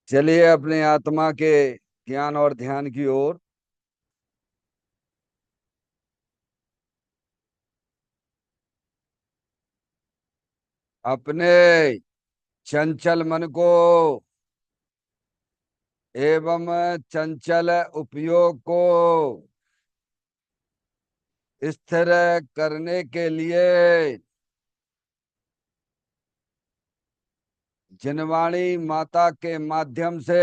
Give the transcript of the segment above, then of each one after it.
चलिए अपने आत्मा के ज्ञान और ध्यान की ओर। अपने चंचल मन को एवं चंचल उपयोग को स्थिर करने के लिए जिनवाणी माता के माध्यम से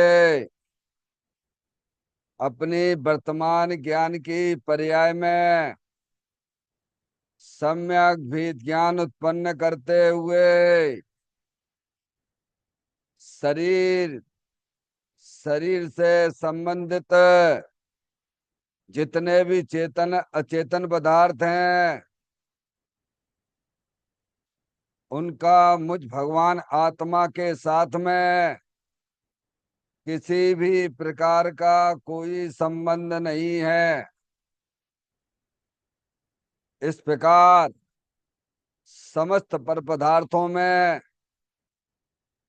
अपनी वर्तमान ज्ञान की पर्याय में सम्यक भी ज्ञान उत्पन्न करते हुए शरीर शरीर से संबंधित जितने भी चेतन अचेतन पदार्थ हैं उनका मुझ भगवान आत्मा के साथ में किसी भी प्रकार का कोई संबंध नहीं है। इस प्रकार समस्त पर पदार्थों में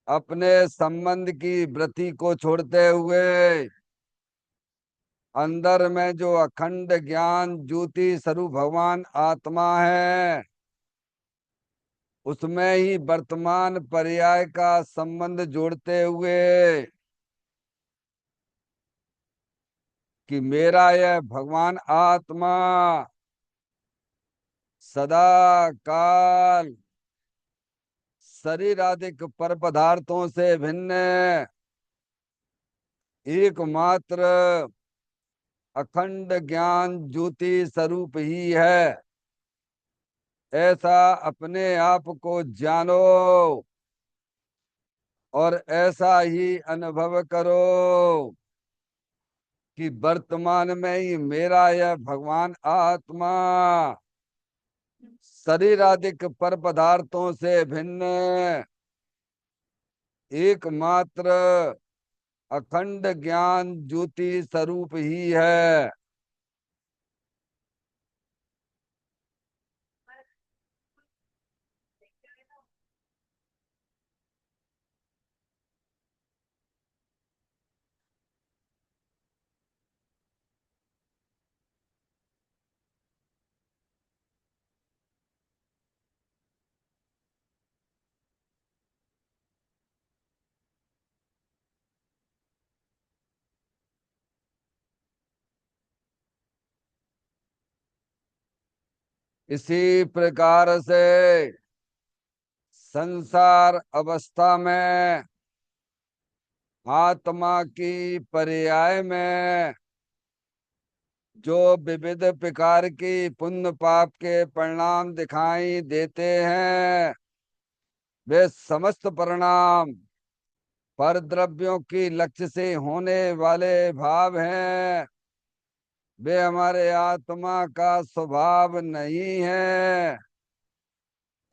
अपने संबंध की वृत्ति को छोड़ते हुए अंदर में जो अखंड ज्ञान ज्योति स्वरूप भगवान आत्मा है उसमें ही वर्तमान पर्याय का संबंध जोड़ते हुए कि मेरा यह भगवान आत्मा सदा काल शरीर आदि पर पदार्थों से भिन्न एकमात्र अखंड ज्ञान ज्योति स्वरूप ही है। ऐसा अपने आप को जानो और ऐसा ही अनुभव करो कि वर्तमान में ही मेरा यह भगवान आत्मा शरीर आदि पर पदार्थों से भिन्न एकमात्र अखंड ज्ञान ज्योति स्वरूप ही है। इसी प्रकार से संसार अवस्था में आत्मा की पर्याय में जो विविध प्रकार की पुण्य पाप के परिणाम दिखाई देते हैं वे समस्त परिणाम पर द्रव्यों की लक्ष्य से होने वाले भाव हैं। वे हमारे आत्मा का स्वभाव नहीं है।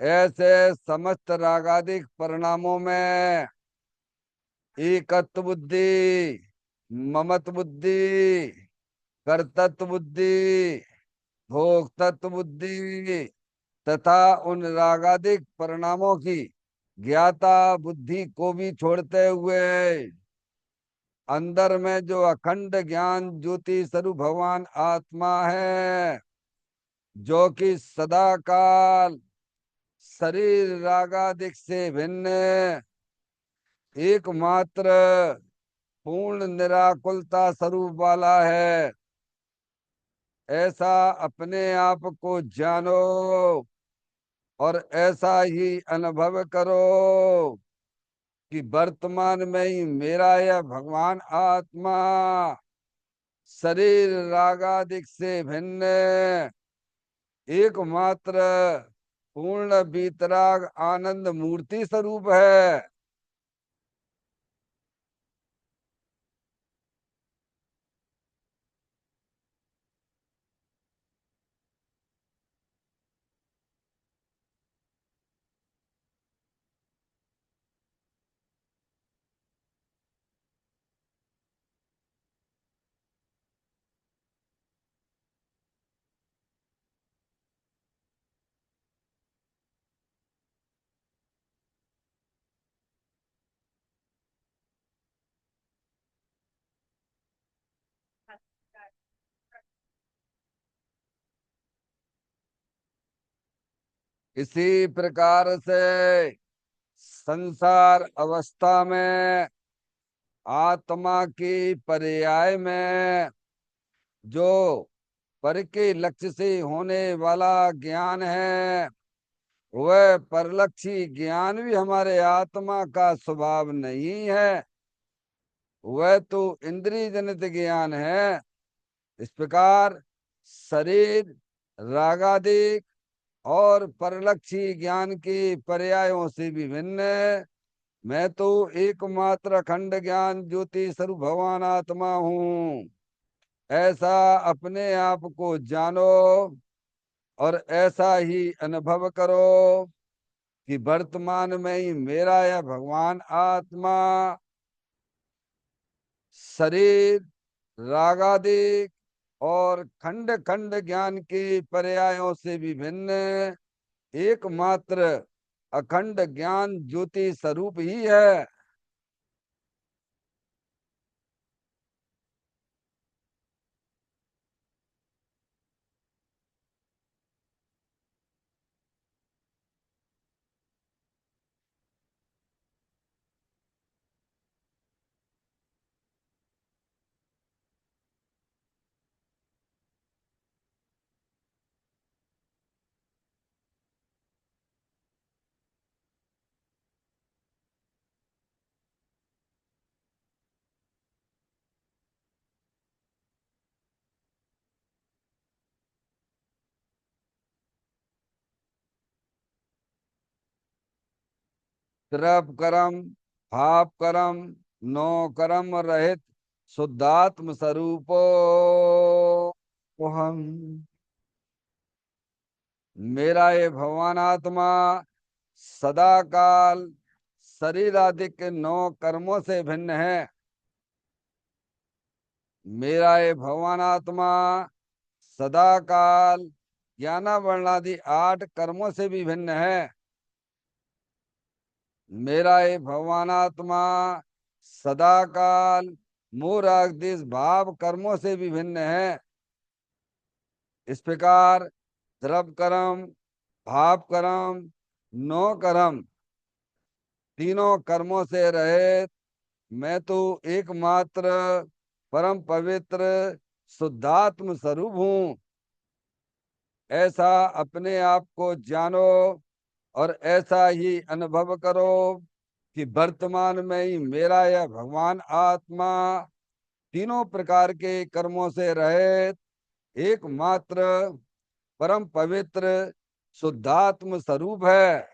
ऐसे समस्त रागादिक परिणामों में एकत्व बुद्धि, ममत्व बुद्धि, कर्तृत्व बुद्धि, भोक्तत्व बुद्धि तथा उन रागादिक परिणामों की ज्ञाता बुद्धि को भी छोड़ते हुए अंदर में जो अखंड ज्ञान ज्योति स्वरूप भगवान आत्मा है जो कि सदा काल शरीर रागादिक से भिन्न एकमात्र पूर्ण निराकुलता स्वरूप वाला है। ऐसा अपने आप को जानो और ऐसा ही अनुभव करो कि वर्तमान में ही मेरा यह भगवान आत्मा शरीर रागादिक से भिन्न एकमात्र पूर्ण वीतराग आनंद मूर्ति स्वरूप है। इसी प्रकार से संसार अवस्था में आत्मा की पर्याय में जो पर के लक्ष्य से होने वाला ज्ञान है, वह परलक्षी ज्ञान भी हमारे आत्मा का स्वभाव नहीं है। वह तो इंद्रिय जनित ज्ञान है। इस प्रकार शरीर, रागादिक और परलक्षी ज्ञान के पर्यायों से भी भिन्न है। मैं तो एकमात्र अखंड ज्ञान ज्योति स्वरूप भगवान आत्मा हूँ। ऐसा अपने आप को जानो और ऐसा ही अनुभव करो कि वर्तमान में ही मेरा यह भगवान आत्मा शरीर, रागादिक और खंड खंड ज्ञान के पर्यायों से भी भिन्न एकमात्र अखंड ज्ञान ज्योति स्वरूप ही है। त्रिप कर्म, भाप कर्म, नो कर्म रहित शुद्धात्म स्वरूपो हम। मेरा ये भगवान आत्मा सदा काल शरीर आदि के 9 कर्मों से भिन्न है। मेरा ये भगवान आत्मा सदा काल ज्ञानावरणादि 8 कर्मों से भी भिन्न है। मेरा ये भगवान आत्मा सदा काल मोह राग द्वेष भाव कर्मों से भी भिन्न है। इस प्रकार द्रव कर्म, भाव कर्म, नो कर्म, तीनों कर्मों से रहित मैं तो एकमात्र परम पवित्र शुद्धात्म स्वरूप हूँ। ऐसा अपने आप को जानो और ऐसा ही अनुभव करो कि वर्तमान में ही मेरा यह भगवान आत्मा तीनों प्रकार के कर्मों से रहित एकमात्र परम पवित्र शुद्धात्म स्वरूप है।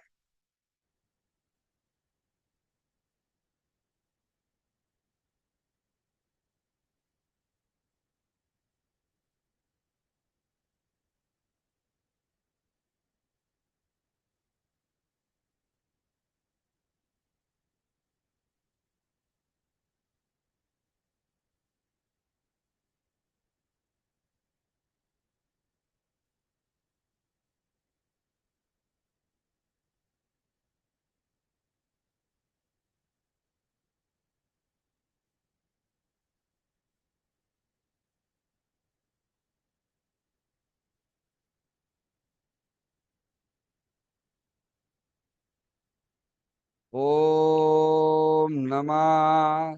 ओम नमः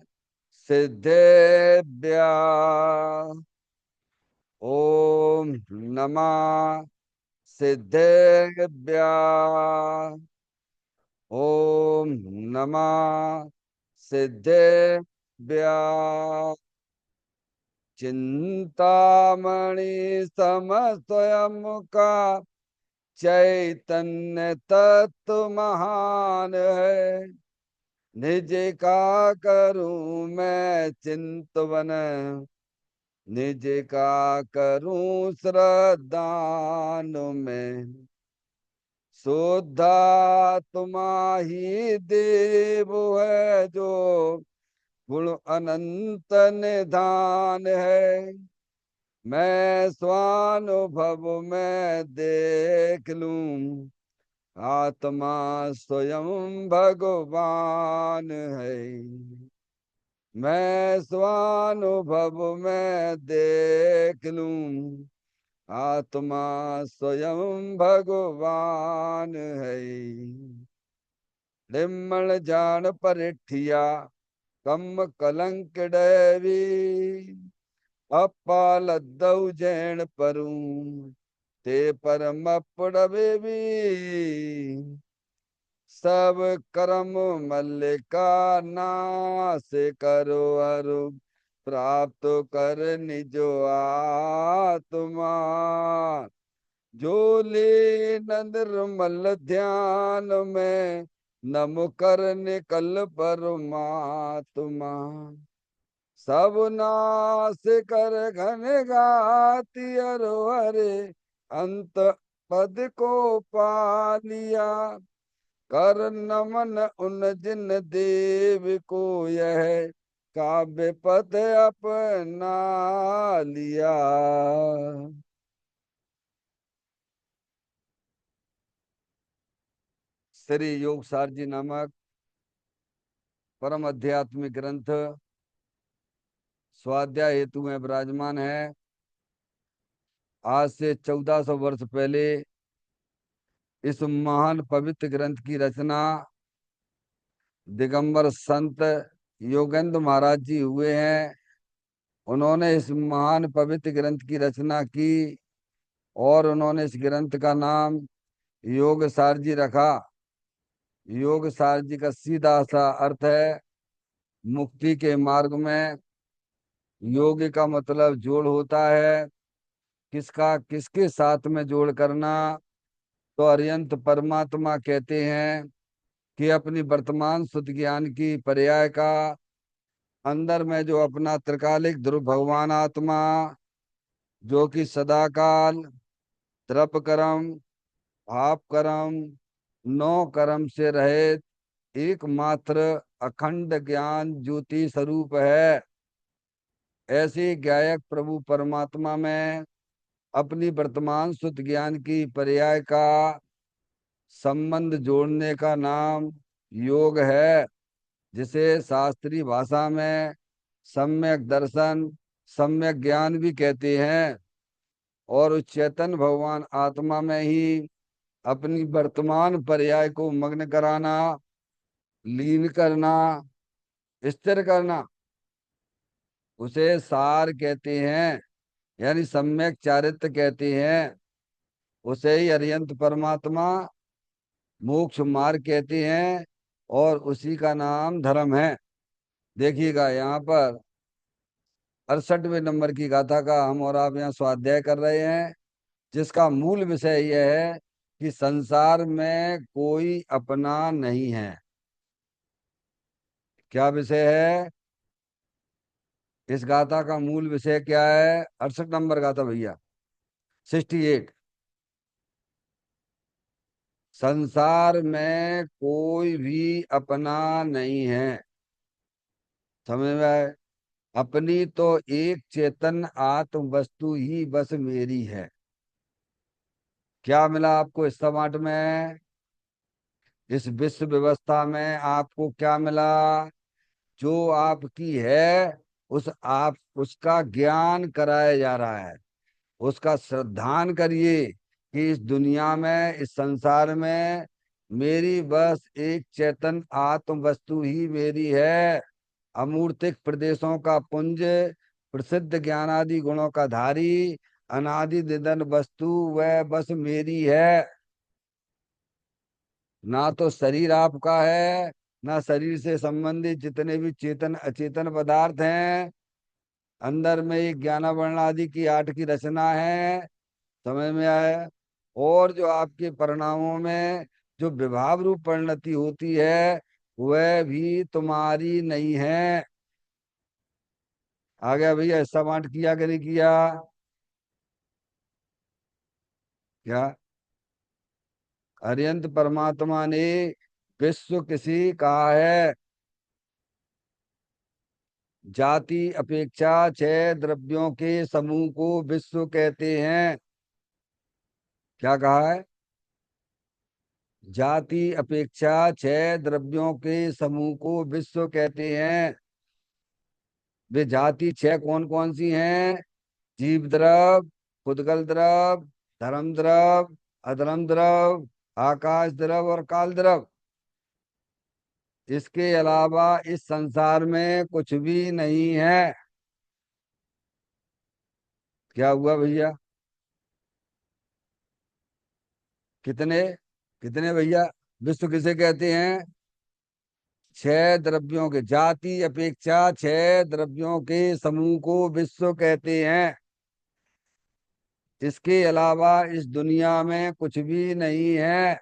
सिद्धेभ्य। ओम नमः सिद्धेभ्य। ओम नमः सिद्धेभ्य। चिंतामणि सम स्वयं का चैतन्य तत्व महान है। निज का करूं मैं चिंतवन, निज का करूं श्रद्धान में। शुद्धा तुम्हारी देव है जो गुण अनंत निधान है। मैं स्वानुभव में देख लूं आत्मा स्वयं भगवान है। मैं स्वानुभव में देख लूं आत्मा स्वयं भगवान है। निर्मल जान परिठिया कम कलंक डैवी। अपाल दऊ जैन परू ते परम पड़वे भी। सब कर्म मल्लिका नाश करो अरु प्राप्त कर निजो आत्मा। जो ले निर्मल ध्यान में नम कर निकल परमात्मा। सब नाश कर घन गाती अरो हरे अंत पद को पा लिया। कर नमन उन जिन देव को यह काव्य पद अपना लिया। श्री योग सार जी नामक परम आध्यात्मिक ग्रंथ स्वाध्याय हेतु में विराजमान है। आज से 1400 वर्ष पहले इस महान पवित्र ग्रंथ की रचना दिगंबर संत योगेंद्र महाराज जी हुए हैं। उन्होंने इस महान पवित्र ग्रंथ की रचना की और उन्होंने इस ग्रंथ का नाम योग सार जी रखा। योग सार जी का सीधा सा अर्थ है मुक्ति के मार्ग में। योग का मतलब जोड़ होता है। किसका किसके साथ में जोड़ करना? तो अरिहंत परमात्मा कहते हैं कि अपनी वर्तमान शुद्ध ज्ञान की पर्याय का अंदर में जो अपना त्रिकालिक ध्रुव भगवान आत्मा जो कि सदाकाल तृप कर्म भाव कर्म नौ कर्म से रहित एकमात्र अखंड ज्ञान ज्योति स्वरूप है। ऐसे गायक प्रभु परमात्मा में अपनी वर्तमान शुद्ध ज्ञान की पर्याय का संबंध जोड़ने का नाम योग है, जिसे शास्त्रीय भाषा में सम्यक दर्शन सम्यक ज्ञान भी कहते हैं। और उस चैतन्य भगवान आत्मा में ही अपनी वर्तमान पर्याय को मग्न कराना, लीन करना, स्थिर करना, उसे सार कहते हैं, यानी सम्यक चारित्र कहते हैं। उसे ही अरिहंत परमात्मा मोक्ष मार्ग कहते हैं और उसी का नाम धर्म है। देखिएगा यहाँ पर 68वें नंबर की गाथा का हम और आप यहाँ स्वाध्याय कर रहे हैं, जिसका मूल विषय यह है कि संसार में कोई अपना नहीं है। क्या विषय है? इस गाथा का मूल विषय क्या है? 68 नंबर गाथा भैया, 68। संसार में कोई भी अपना नहीं है। समझ में आए? अपनी तो एक चेतन आत्म वस्तु ही बस मेरी है। क्या मिला आपको इस समाट में? इस विश्व व्यवस्था में आपको क्या मिला? जो आपकी है उस आप उसका ज्ञान कराया जा रहा है। उसका श्रद्धान करिए कि इस दुनिया में इस संसार में मेरी बस एक चेतन आत्म वस्तु ही मेरी है। अमूर्तिक प्रदेशों का पुंज, प्रसिद्ध ज्ञानादि गुणों का धारी, अनादि निधन वस्तु वह बस मेरी है। ना तो शरीर आपका है, ना शरीर से संबंधित जितने भी चेतन अचेतन पदार्थ हैं। अंदर में एक ज्ञान वर्ण आदि की आठ की रचना है। समझ में आया? और जो आपके परिणामों में जो विभाव रूप परिणति होती है वह भी तुम्हारी नहीं है। आ गया भैया? हिस्सा बांट किया कि नहीं किया? क्या अरिहंत परमात्मा ने विश्व किसी कहा है? जाति अपेक्षा छह द्रव्यों के समूह को विश्व कहते हैं। क्या कहा है? जाति अपेक्षा छह द्रव्यों के समूह को विश्व कहते हैं। वे जाति छह कौन कौन सी हैं? जीव द्रव्य, पुद्गल द्रव, धर्म द्रव, अधर्म द्रव, आकाश द्रव और काल द्रव। इसके अलावा इस संसार में कुछ भी नहीं है। क्या हुआ भैया? कितने? कितने भैया? विश्व किसे कहते हैं? छह द्रव्यों के, जाति अपेक्षा छह द्रव्यों के समूह को विश्व कहते हैं। इसके अलावा इस दुनिया में कुछ भी नहीं है।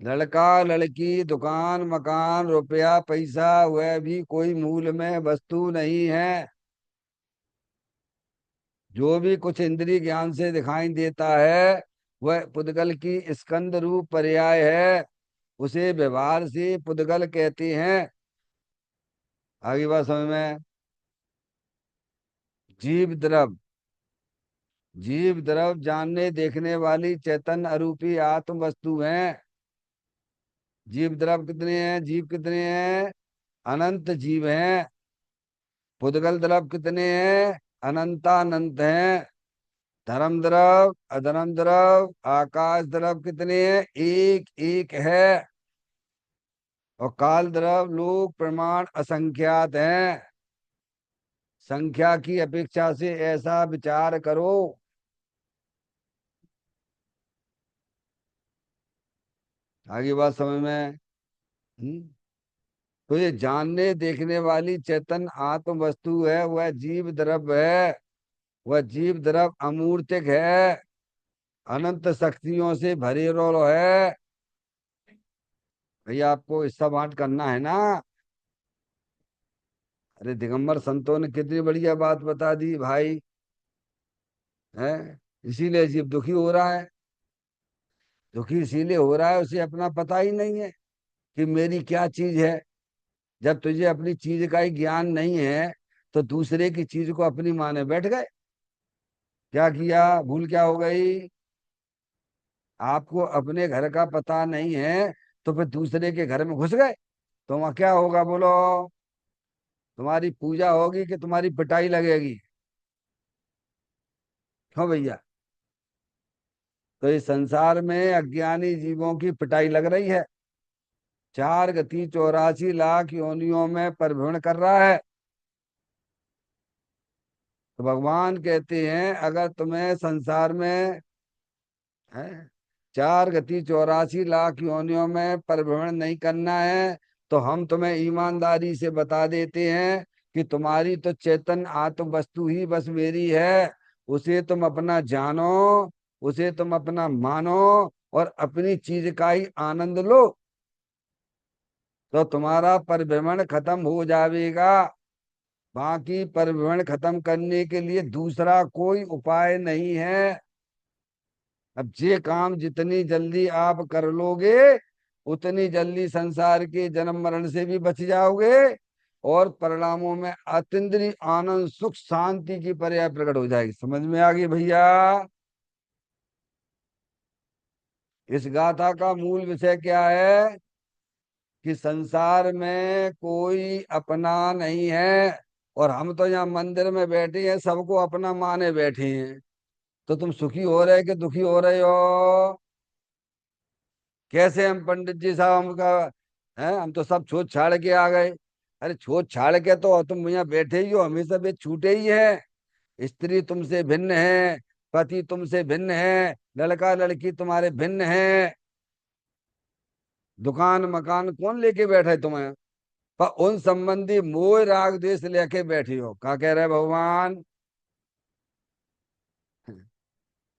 लड़का लड़की, दुकान मकान, रुपया पैसा, वह भी कोई मूल में वस्तु नहीं है। जो भी कुछ इंद्रिय ज्ञान से दिखाई देता है वह पुद्गल की स्कंद रूप पर्याय है। उसे व्यवहार से पुद्गल कहते हैं। आगे बात समझ में? जीव द्रव, जीव द्रव जानने देखने वाली चैतन्य अरूपी आत्म वस्तु है। जीव द्रव कितने हैं? जीव कितने हैं? अनंत जीव हैं। पुद्गल द्रव कितने हैं? अनंतानंत हैं। धर्म द्रव, अधर्म द्रव, आकाश द्रव कितने हैं? एक एक है। और काल द्रव लोक प्रमाण असंख्यात हैं। संख्या की अपेक्षा से ऐसा विचार करो। आगे बात समझ में? हम्म? तो ये जानने देखने वाली चेतन आत्म वस्तु है, वह जीव द्रव है। वह जीव द्रव अमूर्तिक है, अनंत शक्तियों से भरे रो है। भैया आपको हिस्सा बांट करना है ना? अरे दिगंबर संतों ने कितनी बढ़िया बात बता दी भाई। है, इसीलिए जीव दुखी हो रहा है। दुखी इसीलिए हो रहा है, उसे अपना पता ही नहीं है कि मेरी क्या चीज है। जब तुझे अपनी चीज का ही ज्ञान नहीं है तो दूसरे की चीज को अपनी माने बैठ गए। क्या किया? भूल क्या हो गई? आपको अपने घर का पता नहीं है तो फिर दूसरे के घर में घुस गए तो वहां क्या होगा बोलो? तुम्हारी पूजा होगी कि तुम्हारी पिटाई लगेगी? क्यों भैया? तो इस संसार में अज्ञानी जीवों की पिटाई लग रही है। चार गति 84 लाख योनियों में परिभ्रमण कर रहा है। तो भगवान कहते हैं अगर तुम्हें संसार में है, चार गति 84 लाख योनियों में परिभ्रमण नहीं करना है तो हम तुम्हें ईमानदारी से बता देते हैं कि तुम्हारी तो चेतन आत्म वस्तु ही बस मेरी है। उसे तुम अपना जानो, उसे तुम अपना मानो और अपनी चीज का ही आनंद लो तो तुम्हारा परिभ्रमण खत्म हो जाएगा। बाकी परिभ्रमण खत्म करने के लिए दूसरा कोई उपाय नहीं है। अब ये काम जितनी जल्दी आप कर लोगे उतनी जल्दी संसार के जन्म मरण से भी बच जाओगे और परिणामों में अतीन्द्रिय आनंद सुख शांति की पर्याय प्रकट हो जाएगी। समझ में आ गई भैया? इस गाथा का मूल विषय क्या है? कि संसार में कोई अपना नहीं है और हम तो यहाँ मंदिर में बैठे हैं, सबको अपना माने बैठे हैं। तो तुम सुखी हो रहे कि दुखी हो रहे हो? कैसे हम पंडित जी साहब हमका है, हम तो सब छोड़ छाड़ के आ गए। अरे छोड़ छाड़ के तो तुम यहाँ बैठे ही हो, हमें सब ये छूटे ही है। स्त्री तुमसे भिन्न है, पति तुमसे भिन्न है, लड़का लड़की तुम्हारे भिन्न है। दुकान मकान कौन लेके बैठा है तुम्हें? पर उन संबंधी मोह राग द्वेष लेके बैठी हो। क्या कह रहे भगवान?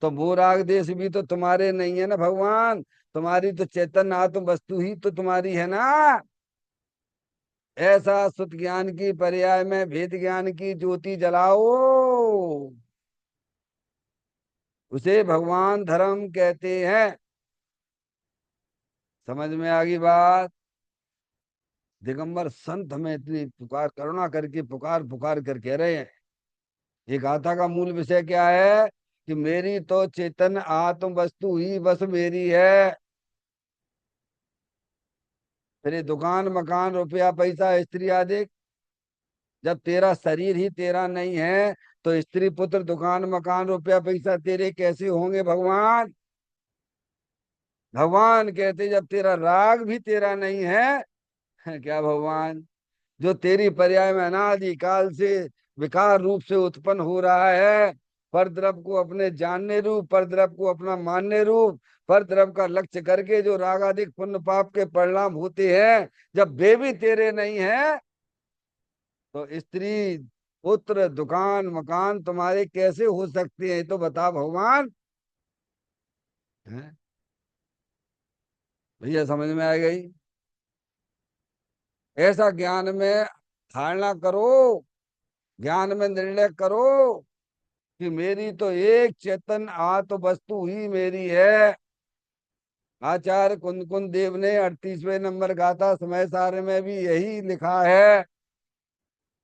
तो मोह राग द्वेष भी तो तुम्हारे नहीं है ना भगवान। तुम्हारी तो चेतन आत्म वस्तु ही तो तुम्हारी है ना। ऐसा सुत ज्ञान की पर्याय में भेद ज्ञान की ज्योति जलाओ। उसे भगवान धर्म कहते हैं। समझ में आ गई बात? दिगंबर संत हमें इतनी पुकार करुणा करके पुकार पुकार कर कह रहे हैं। ये गाथा का मूल विषय क्या है? कि मेरी तो चेतन आत्म वस्तु ही बस मेरी है। फिर ये दुकान मकान रुपया पैसा स्त्री आदि जब तेरा शरीर ही तेरा नहीं है तो स्त्री पुत्र दुकान मकान रुपया पैसा तेरे कैसे होंगे भगवान? भगवान कहते जब तेरा राग भी तेरा नहीं है, क्या भगवान, जो तेरी पर्याय में अनादि काल से विकार रूप से उत्पन्न हो रहा है, पर द्रव्य को अपने जानने रूप, पर द्रव्य को अपना मानने रूप, पर द्रव्य का लक्ष्य करके जो रागाधिक पुण्य पाप के परिणाम होते हैं, जब वे भी तेरे नहीं है तो स्त्री पुत्र दुकान मकान तुम्हारे कैसे हो सकते हैं? तो बता भगवान। हैं? भैया समझ में आ गई? ऐसा ज्ञान में धारणा करो, ज्ञान में निर्णय करो कि मेरी तो एक चेतन आत्म वस्तु ही मेरी है। आचार्य कुंद कुंद देव ने 38वें नंबर गाथा समय सार में भी यही लिखा है।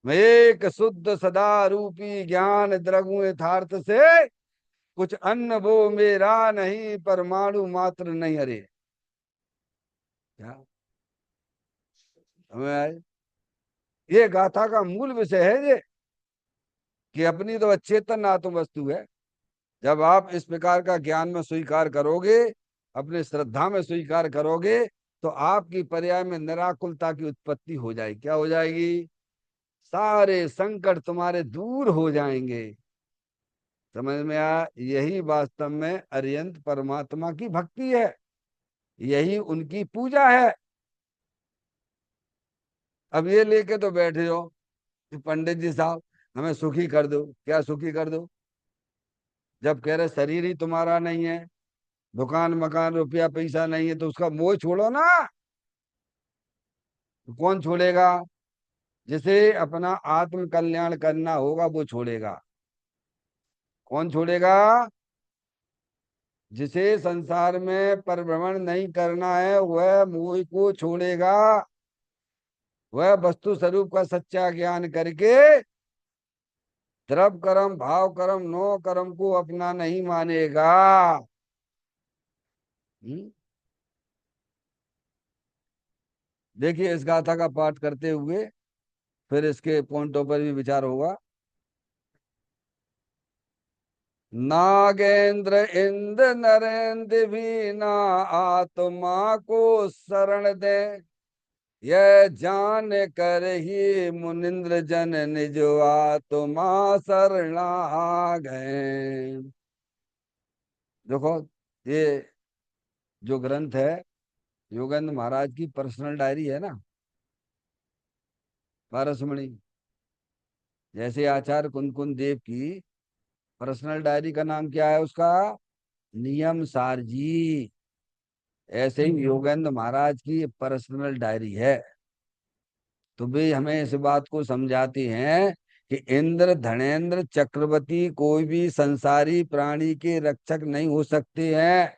मैं एक शुद्ध सदा रूपी ज्ञान द्रगु यथार्थ से, कुछ अन्न वो मेरा नहीं परमाणु मात्र नहीं। अरे क्या समझ आए? ये गाथा का मूल विषय है ये, कि अपनी तो अचेतन आत्म वस्तु है। जब आप इस प्रकार का ज्ञान में स्वीकार करोगे, अपने श्रद्धा में स्वीकार करोगे, तो आपकी पर्याय में निराकुलता की उत्पत्ति हो जाएगी। क्या हो जाएगी? सारे संकट तुम्हारे दूर हो जाएंगे। समझ में आया? यही वास्तव में अरिहंत परमात्मा की भक्ति है, यही उनकी पूजा है। अब ये लेके तो बैठे हो कि पंडित जी साहब हमें सुखी कर दो। क्या सुखी कर दो? जब कह रहे शरीर ही तुम्हारा नहीं है, दुकान मकान रुपया पैसा नहीं है, तो उसका मोह छोड़ो ना। कौन छोड़ेगा? जिसे अपना आत्म कल्याण करना होगा वो छोड़ेगा। कौन छोड़ेगा? जिसे संसार में परिभ्रमण नहीं करना है वह मोह को छोड़ेगा। वह वस्तु स्वरूप का सच्चा ज्ञान करके द्रव्य कर्म भाव कर्म नो कर्म को अपना नहीं मानेगा। हम्म? देखिए इस गाथा का पाठ करते हुए फिर इसके पॉइंटों पर भी विचार होगा। नागेंद्र इंद्र नरेंद्र भी ना आत्मा को शरण दे, यह जान कर ही मुनिंद्र जन निज आत्मा शरणा गए। देखो ये जो ग्रंथ है योगेंद्र महाराज की पर्सनल डायरी है ना, पारसमणि। जैसे आचार्य कुंद कुंद देव की पर्सनल डायरी का नाम क्या है उसका? नियम सारजी। ऐसे ही योगेंद्र महाराज की पर्सनल डायरी है। तो वे हमें इस बात को समझाते हैं कि इंद्र धनेन्द्र चक्रवर्ती कोई भी संसारी प्राणी के रक्षक नहीं हो सकते हैं।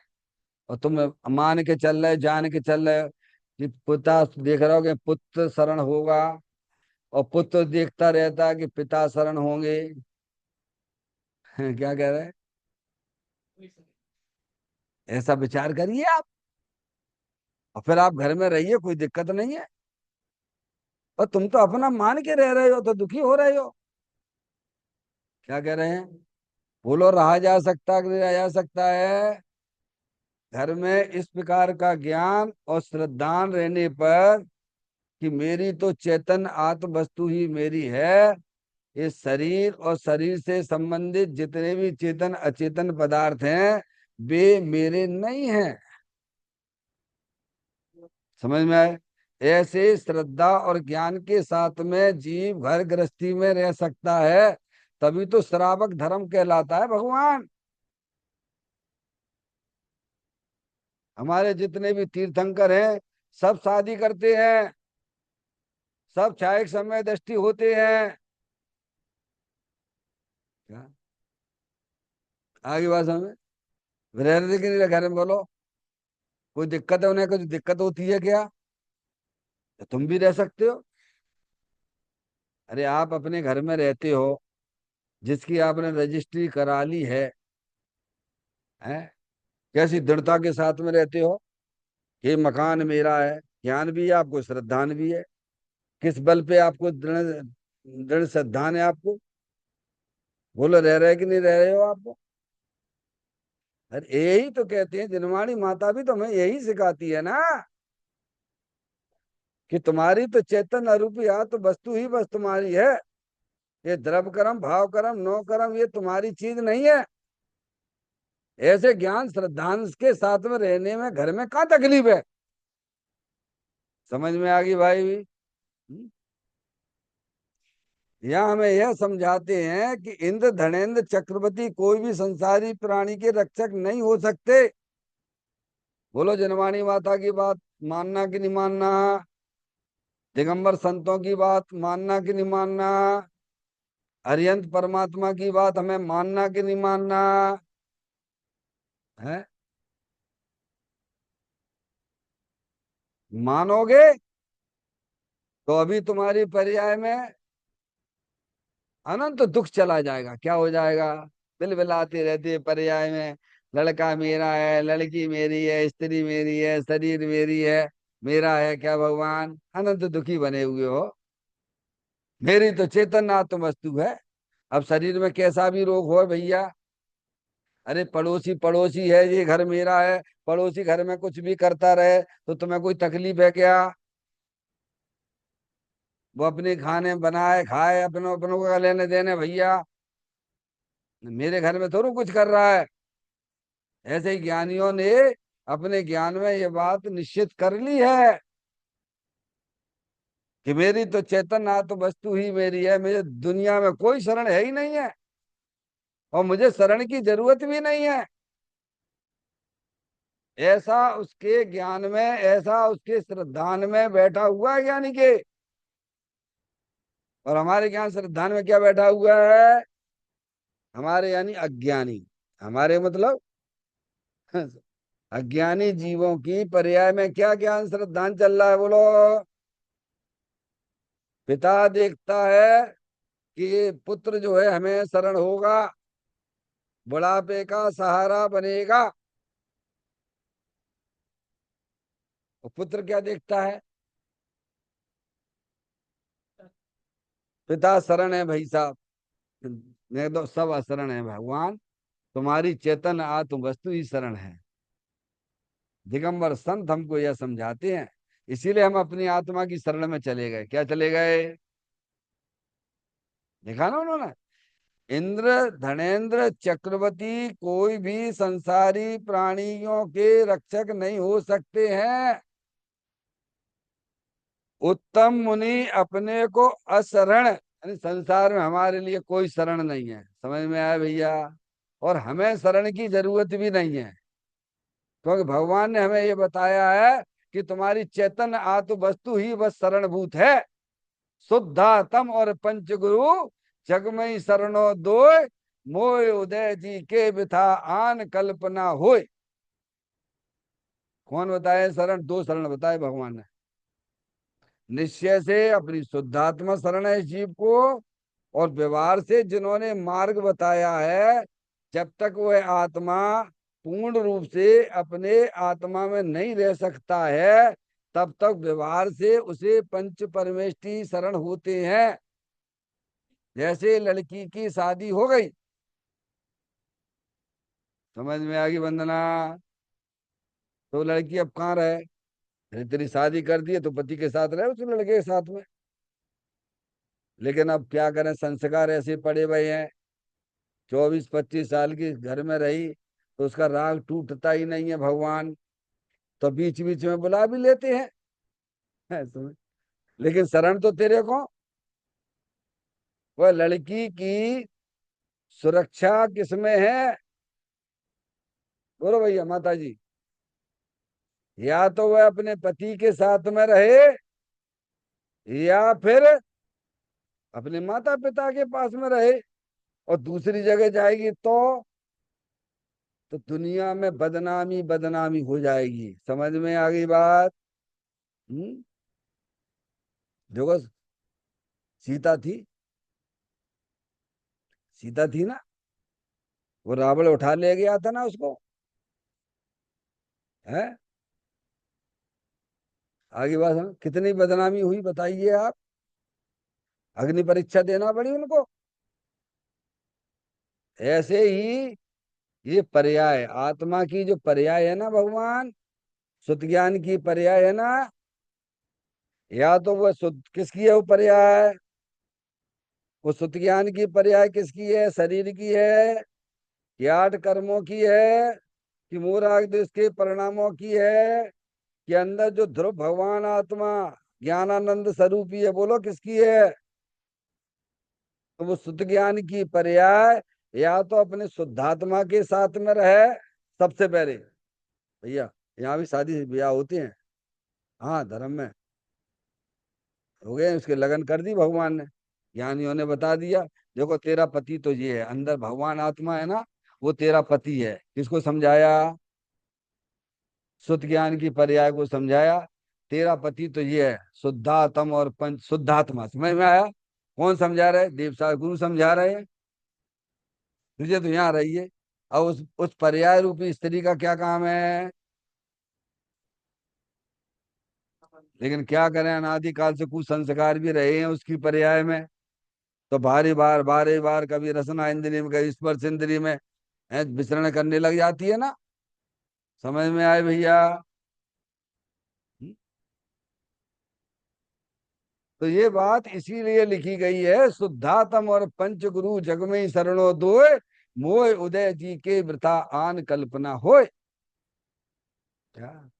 और तुम मान के चल रहे, जान के चल रहे हो कि पिता देख रहे हो कि पुत्र शरण होगा, और पुत्र देखता रहता है कि पिता शरण होंगे। क्या कह रहे हैं? ऐसा विचार करिए आप, और फिर आप घर में रहिए, कोई दिक्कत नहीं है। और तुम तो अपना मान के रह रहे हो तो दुखी हो रहे हो। क्या कह रहे हैं? बोलो रहा जा सकता कि नहीं रहा जा सकता है? घर में इस प्रकार का ज्ञान और श्रद्धान रहने पर कि मेरी तो चेतन आत्म वस्तु ही मेरी है, इस शरीर और शरीर से संबंधित जितने भी चेतन अचेतन पदार्थ हैं वे मेरे नहीं हैं। समझ में आए? ऐसे श्रद्धा और ज्ञान के साथ में जीव घर गृहस्थी में रह सकता है, तभी तो श्रावक धर्म कहलाता है भगवान। हमारे जितने भी तीर्थंकर हैं सब शादी करते हैं, सब छायक समय दृष्टि होते हैं। क्या आगे बात समझ? रह कि नहीं घर में? बोलो कोई दिक्कत है? उन्हें कुछ दिक्कत होती है क्या? तो तुम भी रह सकते हो। अरे आप अपने घर में रहते हो, जिसकी आपने रजिस्ट्री करा ली है, कैसी दृढ़ता के साथ में रहते हो? ये मकान मेरा है, ज्ञान भी है आपको, श्रद्धान भी है। किस बल पे आपको दृढ़ दृढ़ श्रद्धा है आपको? बोलो, रह रहे कि नहीं रह रहे हो आपको? अरे यही तो कहते हैं, जिनवाणी माता भी तो हमें यही सिखाती है ना, कि तुम्हारी तो चेतन अरूपी तो वस्तु ही बस तुम्हारी है। ये द्रव्य कर्म, भाव कर्म, नो कर्म, ये तुम्हारी चीज नहीं है। ऐसे ज्ञान श्रद्धांश के साथ में रहने में घर में कहाँ तकलीफ है? समझ में आ गई भाई भी? यहाँ हमें यह समझाते हैं कि इंद्र धनेन्द्र चक्रवर्ती कोई भी संसारी प्राणी के रक्षक नहीं हो सकते। बोलो, जनवाणी माता की बात मानना कि नहीं मानना? दिगंबर संतों की बात मानना कि नहीं मानना? अरिहंत परमात्मा की बात हमें मानना कि नहीं मानना है? मानोगे तो अभी तुम्हारी पर्याय में अनंत दुख चला जाएगा। क्या हो जाएगा? बिलबिलाती रहती है पर्याय में, लड़का मेरा है, लड़की मेरी है, स्त्री मेरी है, शरीर मेरी है, मेरा है क्या भगवान? अनंत दुखी बने हुए हो। मेरी तो चेतन आत्म वस्तु है। अब शरीर में कैसा भी रोग हो भैया, अरे पड़ोसी पड़ोसी है, ये घर मेरा है, पड़ोसी घर में कुछ भी करता रहे तो तुम्हें कोई तकलीफ है क्या? वो अपने खाने बनाए खाए, अपनों अपनों का लेने देने भैया, मेरे घर में थोड़ा कुछ कर रहा है। ऐसे ही ज्ञानियों ने अपने ज्ञान में ये बात निश्चित कर ली है कि मेरी तो चेतन आत्म वस्तु ही मेरी है, मुझे दुनिया में कोई शरण है ही नहीं है, और मुझे शरण की जरूरत भी नहीं है। ऐसा उसके ज्ञान में, ऐसा उसके श्रद्धान में बैठा हुआ है ज्ञानी के। और हमारे ज्ञान श्रद्धान में क्या बैठा हुआ है? हमारे यानी अज्ञानी, हमारे मतलब अज्ञानी जीवों की पर्याय में क्या ज्ञान श्रद्धान चल रहा है? बोलो। पिता देखता है कि पुत्र जो है हमें शरण होगा, बुढ़ापे का सहारा बनेगा। और पुत्र क्या देखता है? पिता शरण है भाई साहब, नहीं तो सब अशरण है भगवान, तुम्हारी चेतन आत्म वस्तु ही शरण है। दिगंबर संत हमको यह समझाते हैं, इसीलिए हम अपनी आत्मा की शरण में चले गए। क्या चले गए? देखा ना उन्होंने, इंद्र धनेन्द्र चक्रवर्ती कोई भी संसारी प्राणियों के रक्षक नहीं हो सकते हैं। उत्तम मुनि अपने को अशरण, यानी संसार में हमारे लिए कोई शरण नहीं है। समझ में आया भैया? और हमें शरण की जरूरत भी नहीं है, क्योंकि भगवान ने हमें ये बताया है कि तुम्हारी चेतन आत्म वस्तु ही बस शरणभूत है। शुद्धातम और पंचगुरु जगमई शरणो दोय, मोय उदय जी के बिथा आन कल्पना होय। कौन बताए शरण? दो शरण बताए भगवान ने। निश्चय से अपनी शुद्धात्मा शरण है इस जीव को, और व्यवहार से जिन्होंने मार्ग बताया है, जब तक वह आत्मा पूर्ण रूप से अपने आत्मा में नहीं रह सकता है, तब तक व्यवहार से उसे पंच परमेष्टि शरण होते हैं। जैसे लड़की की शादी हो गई, समझ में आ गई वंदना? तो लड़की अब कहाँ रहे? अरे तेरी शादी कर दी है तो पति के साथ रहे, उस लड़के के साथ में। लेकिन अब क्या करें, संस्कार ऐसे पड़े हुए हैं। 24-25 साल की घर में रही तो उसका राग टूटता ही नहीं है भगवान, तो बीच बीच में बुला भी लेते हैं। समझ? लेकिन शरण तो तेरे को, वह लड़की की सुरक्षा किसमें है? बोलो भैया माता जी। या तो वह अपने पति के साथ में रहे, या फिर अपने माता पिता के पास में रहे। और दूसरी जगह जाएगी तो दुनिया में बदनामी बदनामी हो जाएगी। समझ में आ गई बात? हम्म। देखो, सीता थी, सीता थी ना, वो रावण उठा ले गया था ना उसको, है? आगे बात हम कितनी बदनामी हुई बताइए आप। अग्नि परीक्षा देना पड़ी उनको। ऐसे ही ये पर्याय, आत्मा की जो पर्याय है ना भगवान, सुत ज्ञान की पर्याय है ना, या तो वो सुत किसकी है वो पर्याय, वो सुत ज्ञान की पर्याय किसकी है, शरीर की है, कि आठ कर्मों की है, कि मूराग के परिणामों की है, कि अंदर जो ध्रुव भगवान आत्मा ज्ञानानंद स्वरूपी है, बोलो किसकी है। तो वो शुद्ध ज्ञान की पर्याय या तो अपने शुद्धात्मा के साथ में रहे सबसे पहले। भैया यहाँ भी शादी ब्याह होते हैं, हाँ धर्म में हो गए, उसके लगन कर दी भगवान ने, ज्ञानियों ने बता दिया, देखो तेरा पति तो ये है, अंदर भगवान आत्मा है ना, वो तेरा पति है। किसको समझाया, शुद्ध ज्ञान की पर्याय को समझाया, तेरा पति तो ये है शुद्धात्म और पंच शुद्धात्मा। समझ में आया, कौन समझा रहे, देव साहब गुरु समझा रहे हैं, तुझे तो यहाँ रहिए। अब उस पर्याय रूपी स्त्री का क्या काम है, लेकिन क्या करें, अनादिकाल से कुसंस्कार भी रहे हैं उसकी पर्याय में, तो बारी बार कभी रसना इंद्री में, कभी स्पर्श इंद्री में विचरण करने लग जाती है ना। समझ में आए भैया। तो ये बात इसीलिए लिखी गई है, शुद्धात्म और पंच गुरु जग में ही शरणो दोय, मोय उदय जी के वृथा आन कल्पना होय। क्या,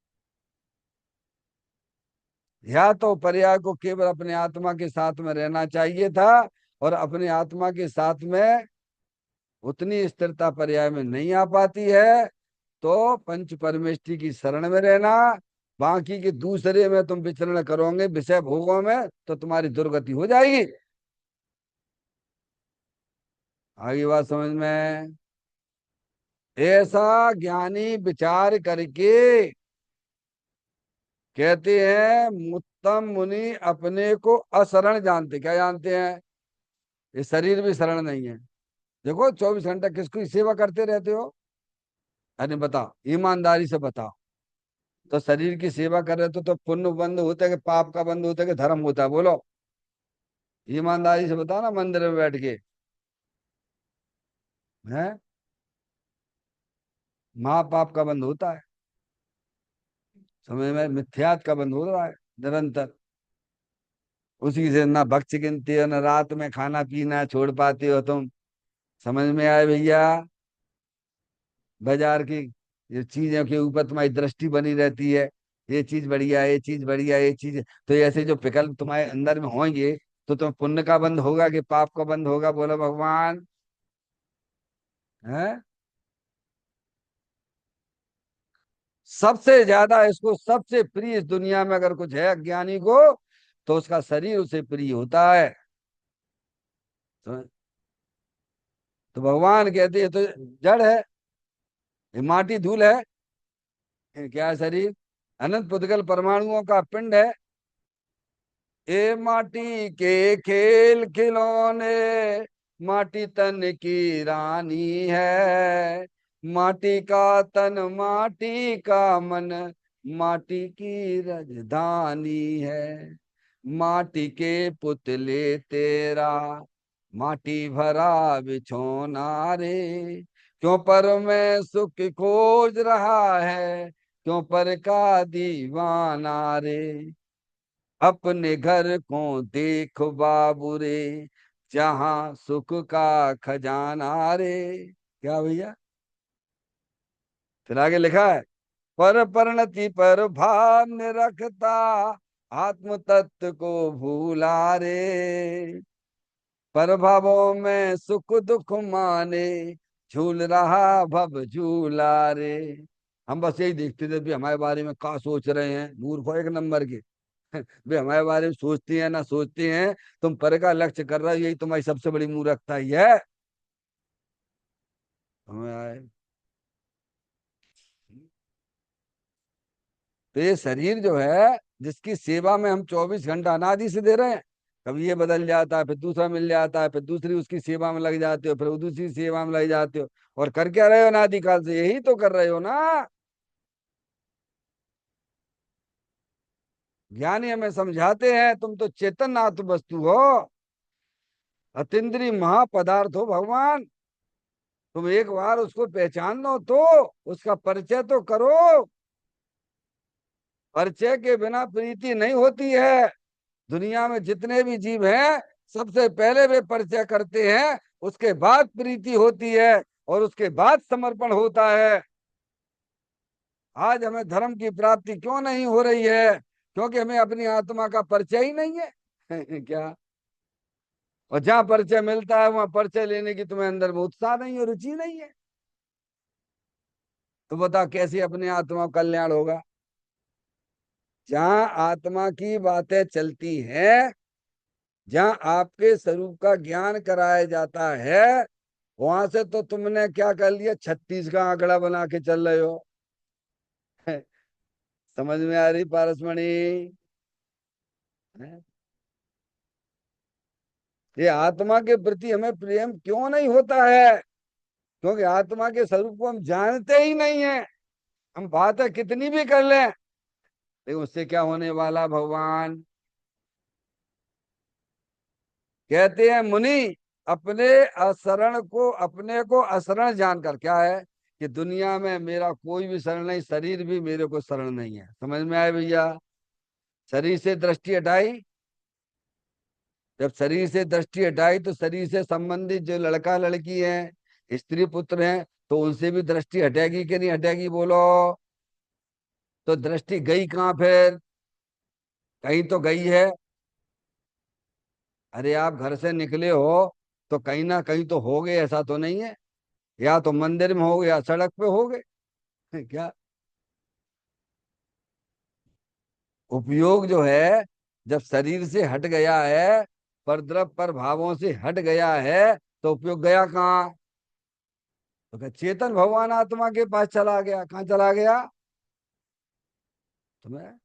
या तो पर्याय को केवल अपने आत्मा के साथ में रहना चाहिए था, और अपने आत्मा के साथ में उतनी स्थिरता पर्याय में नहीं आ पाती है, तो पंच परमेष्टि की शरण में रहना। बाकी के दूसरे में तुम विचरण करोगे विषय भोगों में, तो तुम्हारी दुर्गति हो जाएगी। आगे बात समझ में। ऐसा ज्ञानी विचार करके कहते हैं, उत्तम मुनि अपने को अशरण जानते, क्या जानते हैं, ये शरीर भी शरण नहीं है। देखो 24 घंटा किसकी सेवा करते रहते हो, अरे बताओ ईमानदारी से बताओ, तो शरीर की सेवा कर रहे तो पुण्य बंद होता है कि पाप का बंद होता है कि धर्म होता है, बोलो ईमानदारी से बताओ ना, मंदिर में बैठ के है, महापाप का बंद होता है, समय में मिथ्यात का बंद हो रहा है निरंतर। उसी से ना भक्ति गिनती हो, ना रात में खाना पीना छोड़ पाते हो तुम। समझ में आए भैया, बाजार की ये चीजों के ऊपर तुम्हारी दृष्टि बनी रहती है, ये चीज बढ़िया है, ये चीज बढ़िया है, ये चीज, तो ऐसे जो विकल्प तुम्हारे अंदर में होंगे, तो तुम पुण्य का बंद होगा कि पाप का बंद होगा, बोलो भगवान है। सबसे ज्यादा इसको सबसे प्रिय इस दुनिया में अगर कुछ है अज्ञानी को, तो उसका शरीर उसे प्रिय होता है। तो, तो भगवान कहते हैं तो जड़ है, ये माटी धूल है, ये क्या है शरीर, अनंत पुद्गल परमाणुओं का पिंड है। ए माटी के खेल खिलौने, माटी तन की रानी है, माटी का तन माटी का मन, माटी की राजधानी है, माटी के पुतले तेरा, माटी भरा बिछोना रे, क्यों पर में सुख खोज रहा है, क्यों पर का दीवाना रे, अपने घर को देख बाबू रे, जहां सुख का खजाना रे। क्या भैया, फिर आगे लिखा है, पर परिणति पर भाव न रखता, आत्म तत्व को भूला रे, पर भावों में सुख दुख माने, झूल रहा भव झूला रे। हम बस यही देखते थे भी हमारे बारे में क्या सोच रहे हैं, मूर्ख हो एक नंबर के। वे हमारे बारे में सोचती हैं ना सोचती हैं, तुम पर का लक्ष्य कर रहे हो, यही तुम्हारी सबसे बड़ी मूर्खता ही है। हमें आए, तो ये शरीर जो है, जिसकी सेवा में हम 24 घंटा अनादि से दे रहे हैं, कभी ये बदल जाता है, फिर दूसरा मिल जाता है, फिर दूसरी उसकी सेवा में लग जाते हो, फिर वो दूसरी सेवा में लग जाते हो, और कर क्या रहे हो अनादिकाल से, यही तो कर रहे हो ना। ज्ञानी हमें समझाते हैं, तुम तो चेतन आत्म वस्तु हो, अतीन्द्रिय महापदार्थ हो भगवान। तुम एक बार उसको पहचान लो तो उसका परिचय तो करो। परिचय के बिना प्रीति नहीं होती है। दुनिया में जितने भी जीव हैं सबसे पहले वे परिचय करते हैं, उसके बाद प्रीति होती है और उसके बाद समर्पण होता है। आज हमें धर्म की प्राप्ति क्यों नहीं हो रही है? क्योंकि हमें अपनी आत्मा का परिचय ही नहीं है। क्या? और जहां परिचय मिलता है वहां परिचय लेने की तुम्हें अंदर में उत्साह नहीं है, रुचि नहीं है। तो बता कैसे अपने आत्मा का कल्याण होगा? जहां आत्मा की बातें चलती हैं, जहां आपके स्वरूप का ज्ञान कराया जाता है, वहां से तो तुमने क्या कर लिया, 36 का आंकड़ा बना के चल रहे हो। समझ में आ रही पारसमणि? हैं? ये आत्मा के प्रति हमें प्रेम क्यों नहीं होता है? क्योंकि आत्मा के स्वरूप को हम जानते ही नहीं है। हम बातें कितनी भी कर लें, लेकिन उससे क्या होने वाला भगवान? कहते हैं मुनि, अपने असरण को, अपने को असरण जानकर, क्या है कि दुनिया में मेरा कोई भी शरण नहीं, शरीर भी मेरे को शरण नहीं है। समझ में आए भैया? शरीर से दृष्टि हटाई, जब शरीर से दृष्टि हटाई तो शरीर से संबंधित जो लड़का लड़की है, स्त्री पुत्र हैं, तो उनसे भी दृष्टि हटेगी कि नहीं हटेगी बोलो? तो दृष्टि गई कहाँ फिर? कहीं तो गई है। अरे आप घर से निकले हो तो कहीं ना कहीं तो हो गए, ऐसा तो नहीं है। या तो मंदिर में हो गए या सड़क पे हो गए। क्या? उपयोग जो है, जब शरीर से हट गया है, परद्रव पर भावों से हट गया है, तो उपयोग गया कहाँ? तो क्या चेतन भगवान आत्मा के पास चला गया? कहाँ चला गया? तुम्हें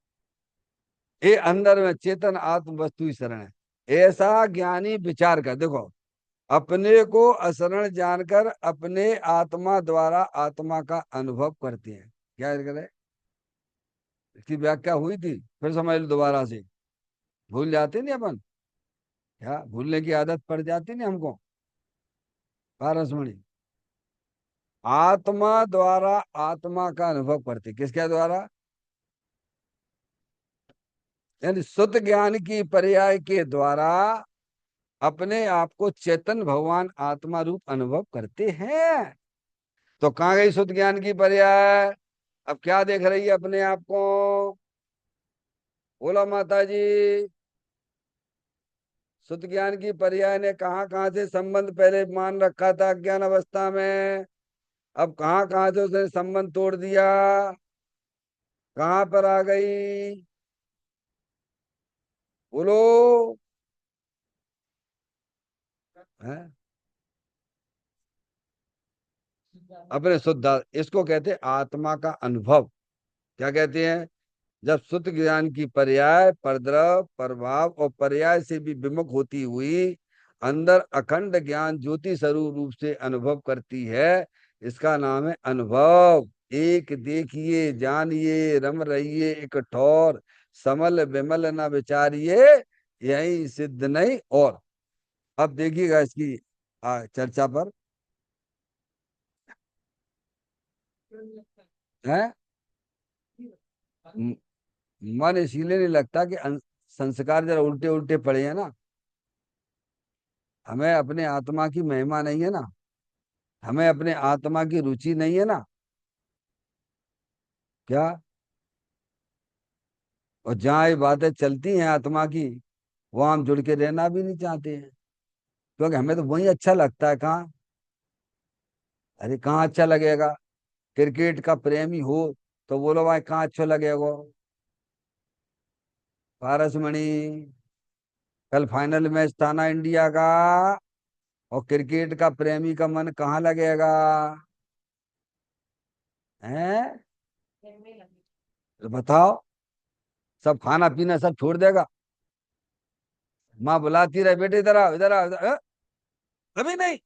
ये अंदर में चेतन आत्म वस्तु ही शरण है। ऐसा ज्ञानी विचार कर देखो। अपने को अशरण जानकर अपने आत्मा द्वारा आत्मा का अनुभव करते हैं। क्या करे? इसकी व्याख्या हुई थी, फिर समझ लो दोबारा से। भूल जाते नहीं अपन? क्या भूलने की आदत पड़ जाती नहीं हमको? पारसमणि, आत्मा द्वारा आत्मा का अनुभव करते, किसके द्वारा? यानी शुद्ध ज्ञान की पर्याय के द्वारा अपने आप को चेतन भगवान आत्मा रूप अनुभव करते हैं। तो कहाँ गई शुद्ध ज्ञान की पर्याय? अब क्या देख रही है अपने आप को? बोला माता जी। शुद्ध ज्ञान की पर्याय ने कहाँ कहाँ से संबंध पहले मान रखा था अज्ञान अवस्था में, अब कहाँ कहाँ से उसने संबंध तोड़ दिया? कहाँ पर आ गई? बोलो। है? अपने शुद्ध, इसको कहते हैं आत्मा का अनुभव। क्या कहते हैं? जब शुद्ध ज्ञान की पर्याय परद्रव प्रभाव और पर्याय से भी विमुख होती हुई अंदर अखंड ज्ञान ज्योति स्वरूप रूप से अनुभव करती है, इसका नाम है अनुभव। एक देखिए जानिए रम रहिए एक ठौर, समल विमल न विचारिए, यही सिद्ध नहीं और। अब देखिएगा इसकी चर्चा पर है। म- मन इसीलिए नहीं लगता कि संस्कार जरा उल्टे उल्टे पड़े हैं ना। हमें अपने आत्मा की महिमा नहीं है ना, हमें अपने आत्मा की रुचि नहीं है ना। क्या? और जहाँ ये बातें चलती हैं आत्मा की, वहां हम जुड़ के रहना भी नहीं चाहते हैं। क्योंकि हमें तो वही अच्छा लगता है। कहाँ? अरे कहाँ अच्छा लगेगा? क्रिकेट का प्रेमी हो तो बोलो भाई कहाँ अच्छा लगेगा? पारसमणि, कल फाइनल मैच था ना इंडिया का, और क्रिकेट का प्रेमी का मन कहाँ लगेगा? हैं? तो बताओ, सब खाना पीना सब छोड़ देगा। माँ बुलाती रहे, बेटे इधर आओ इधर आओ अभी नहीं,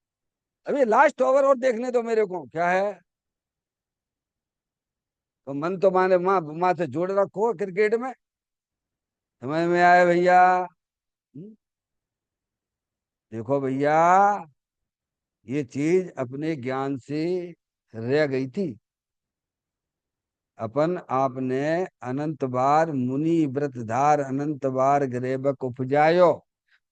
अभी लास्ट ओवर और देखने दो मेरे को। क्या है? तो मन तो माने माँ माँ से जोड़ रखो क्रिकेट में। समझ में आए भैया? हम्म? देखो भैया, ये चीज अपने ज्ञान से रह गई थी। अपन आपने अनंत बार मुनि व्रतधार अनंत बार ग्रेबक उपजायो,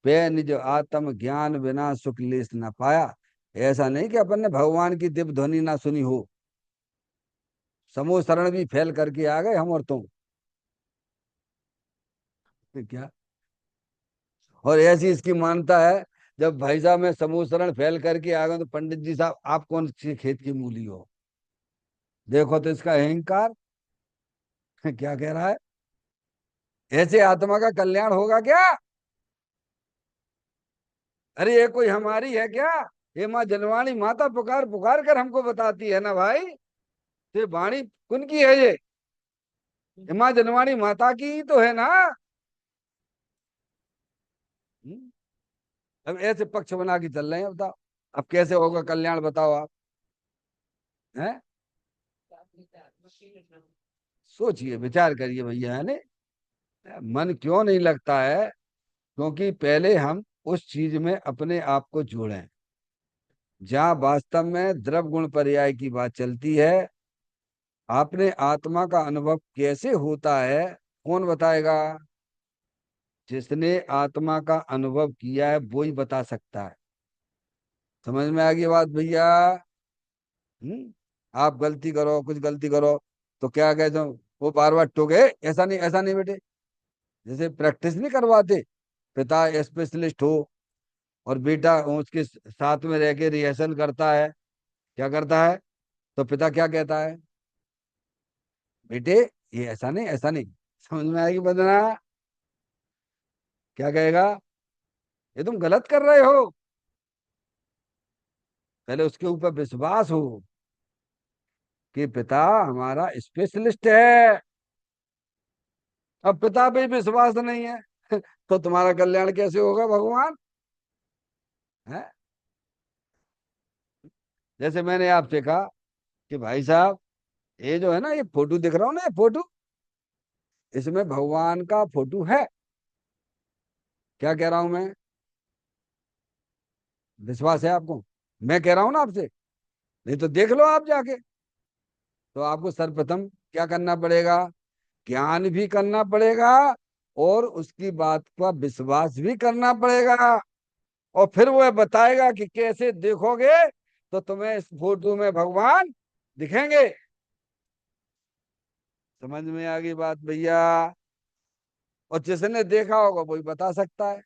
पे निज आत्म ज्ञान बिना सुख लेस न पाया। ऐसा नहीं कि अपन ने भगवान की दिव्य ध्वनि ना सुनी हो। समूह शरण भी फैल करके आ गए हम और तुम। तो क्या, और ऐसी इसकी मान्यता है, जब भाई साहब मैं समूह शरण फैल करके आ गए तो पंडित जी साहब आप कौन सी खेत की मूली हो? देखो तो इसका अहंकार क्या कह रहा है। ऐसे आत्मा का कल्याण होगा क्या? अरे ये कोई हमारी है क्या? ये माँ जनवाणी माता पुकार पुकार कर हमको बताती है ना भाई। ये वाणी कुन की है ये माँ जनवाणी माता की ही तो है ना। हम्म? अब ऐसे पक्ष बना के चल रहे हैं, बताओ अब कैसे होगा कल्याण, बताओ आप। हैं? सोचिए, विचार करिए भैया, है ने। मन क्यों नहीं लगता है? क्योंकि पहले हम उस चीज में अपने आप को जोड़ें जहाँ वास्तव में द्रव गुण पर्याय की बात चलती है। आपने आत्मा का अनुभव कैसे होता है, कौन बताएगा? जिसने आत्मा का अनुभव किया है वो ही बता सकता है। समझ में आ गई बात भैया? हम्म? आप गलती करो, कुछ गलती करो तो क्या कहते हो, वो बार बार टोके, ऐसा नहीं ऐसा नहीं बेटे। जैसे प्रैक्टिस नहीं करवाते, पिता स्पेशलिस्ट हो और बेटा उसके साथ में रह के रिहर्सल करता है, क्या करता है? तो पिता क्या कहता है, बेटे ये ऐसा नहीं ऐसा नहीं। समझ में आएगी बंदना? क्या कहेगा, ये तुम गलत कर रहे हो। पहले उसके ऊपर विश्वास हो कि पिता हमारा स्पेशलिस्ट है। अब पिता पे विश्वास नहीं है तो तुम्हारा कल्याण कैसे होगा भगवान? है? जैसे मैंने आपसे कहा कि भाई साहब, ये जो है ना, ये फोटो दिख रहा हूं ना, ये फोटो, इसमें भगवान का फोटो है। क्या कह रहा हूं मैं? विश्वास है आपको? मैं कह रहा हूं ना आपसे, नहीं तो देख लो आप जाके। तो आपको सर्वप्रथम क्या करना पड़ेगा? ज्ञान भी करना पड़ेगा और उसकी बात का विश्वास भी करना पड़ेगा। और फिर वो बताएगा कि कैसे देखोगे तो तुम्हें इस फोटो में भगवान दिखेंगे। समझ में आ गई बात भैया? और जिसने देखा होगा वही बता सकता है,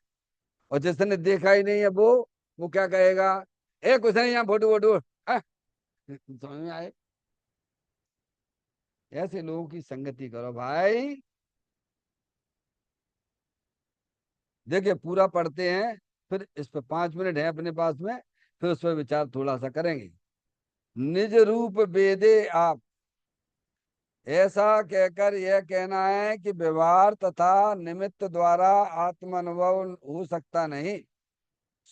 और जिसने देखा ही नहीं है वो क्या कहेगा, ए कुछ नहीं यहाँ फोटो वोटो। हाँ? समझ में आए? ऐसे लोगों की संगति करो भाई। देखिए पूरा पढ़ते हैं, फिर इस पे 5 मिनट है अपने पास में, फिर उस पर विचार थोड़ा सा करेंगे। निज रूप वेदे आप, ऐसा कहकर यह कहना है कि व्यवहार तथा निमित्त द्वारा आत्म अनुभव हो सकता नहीं।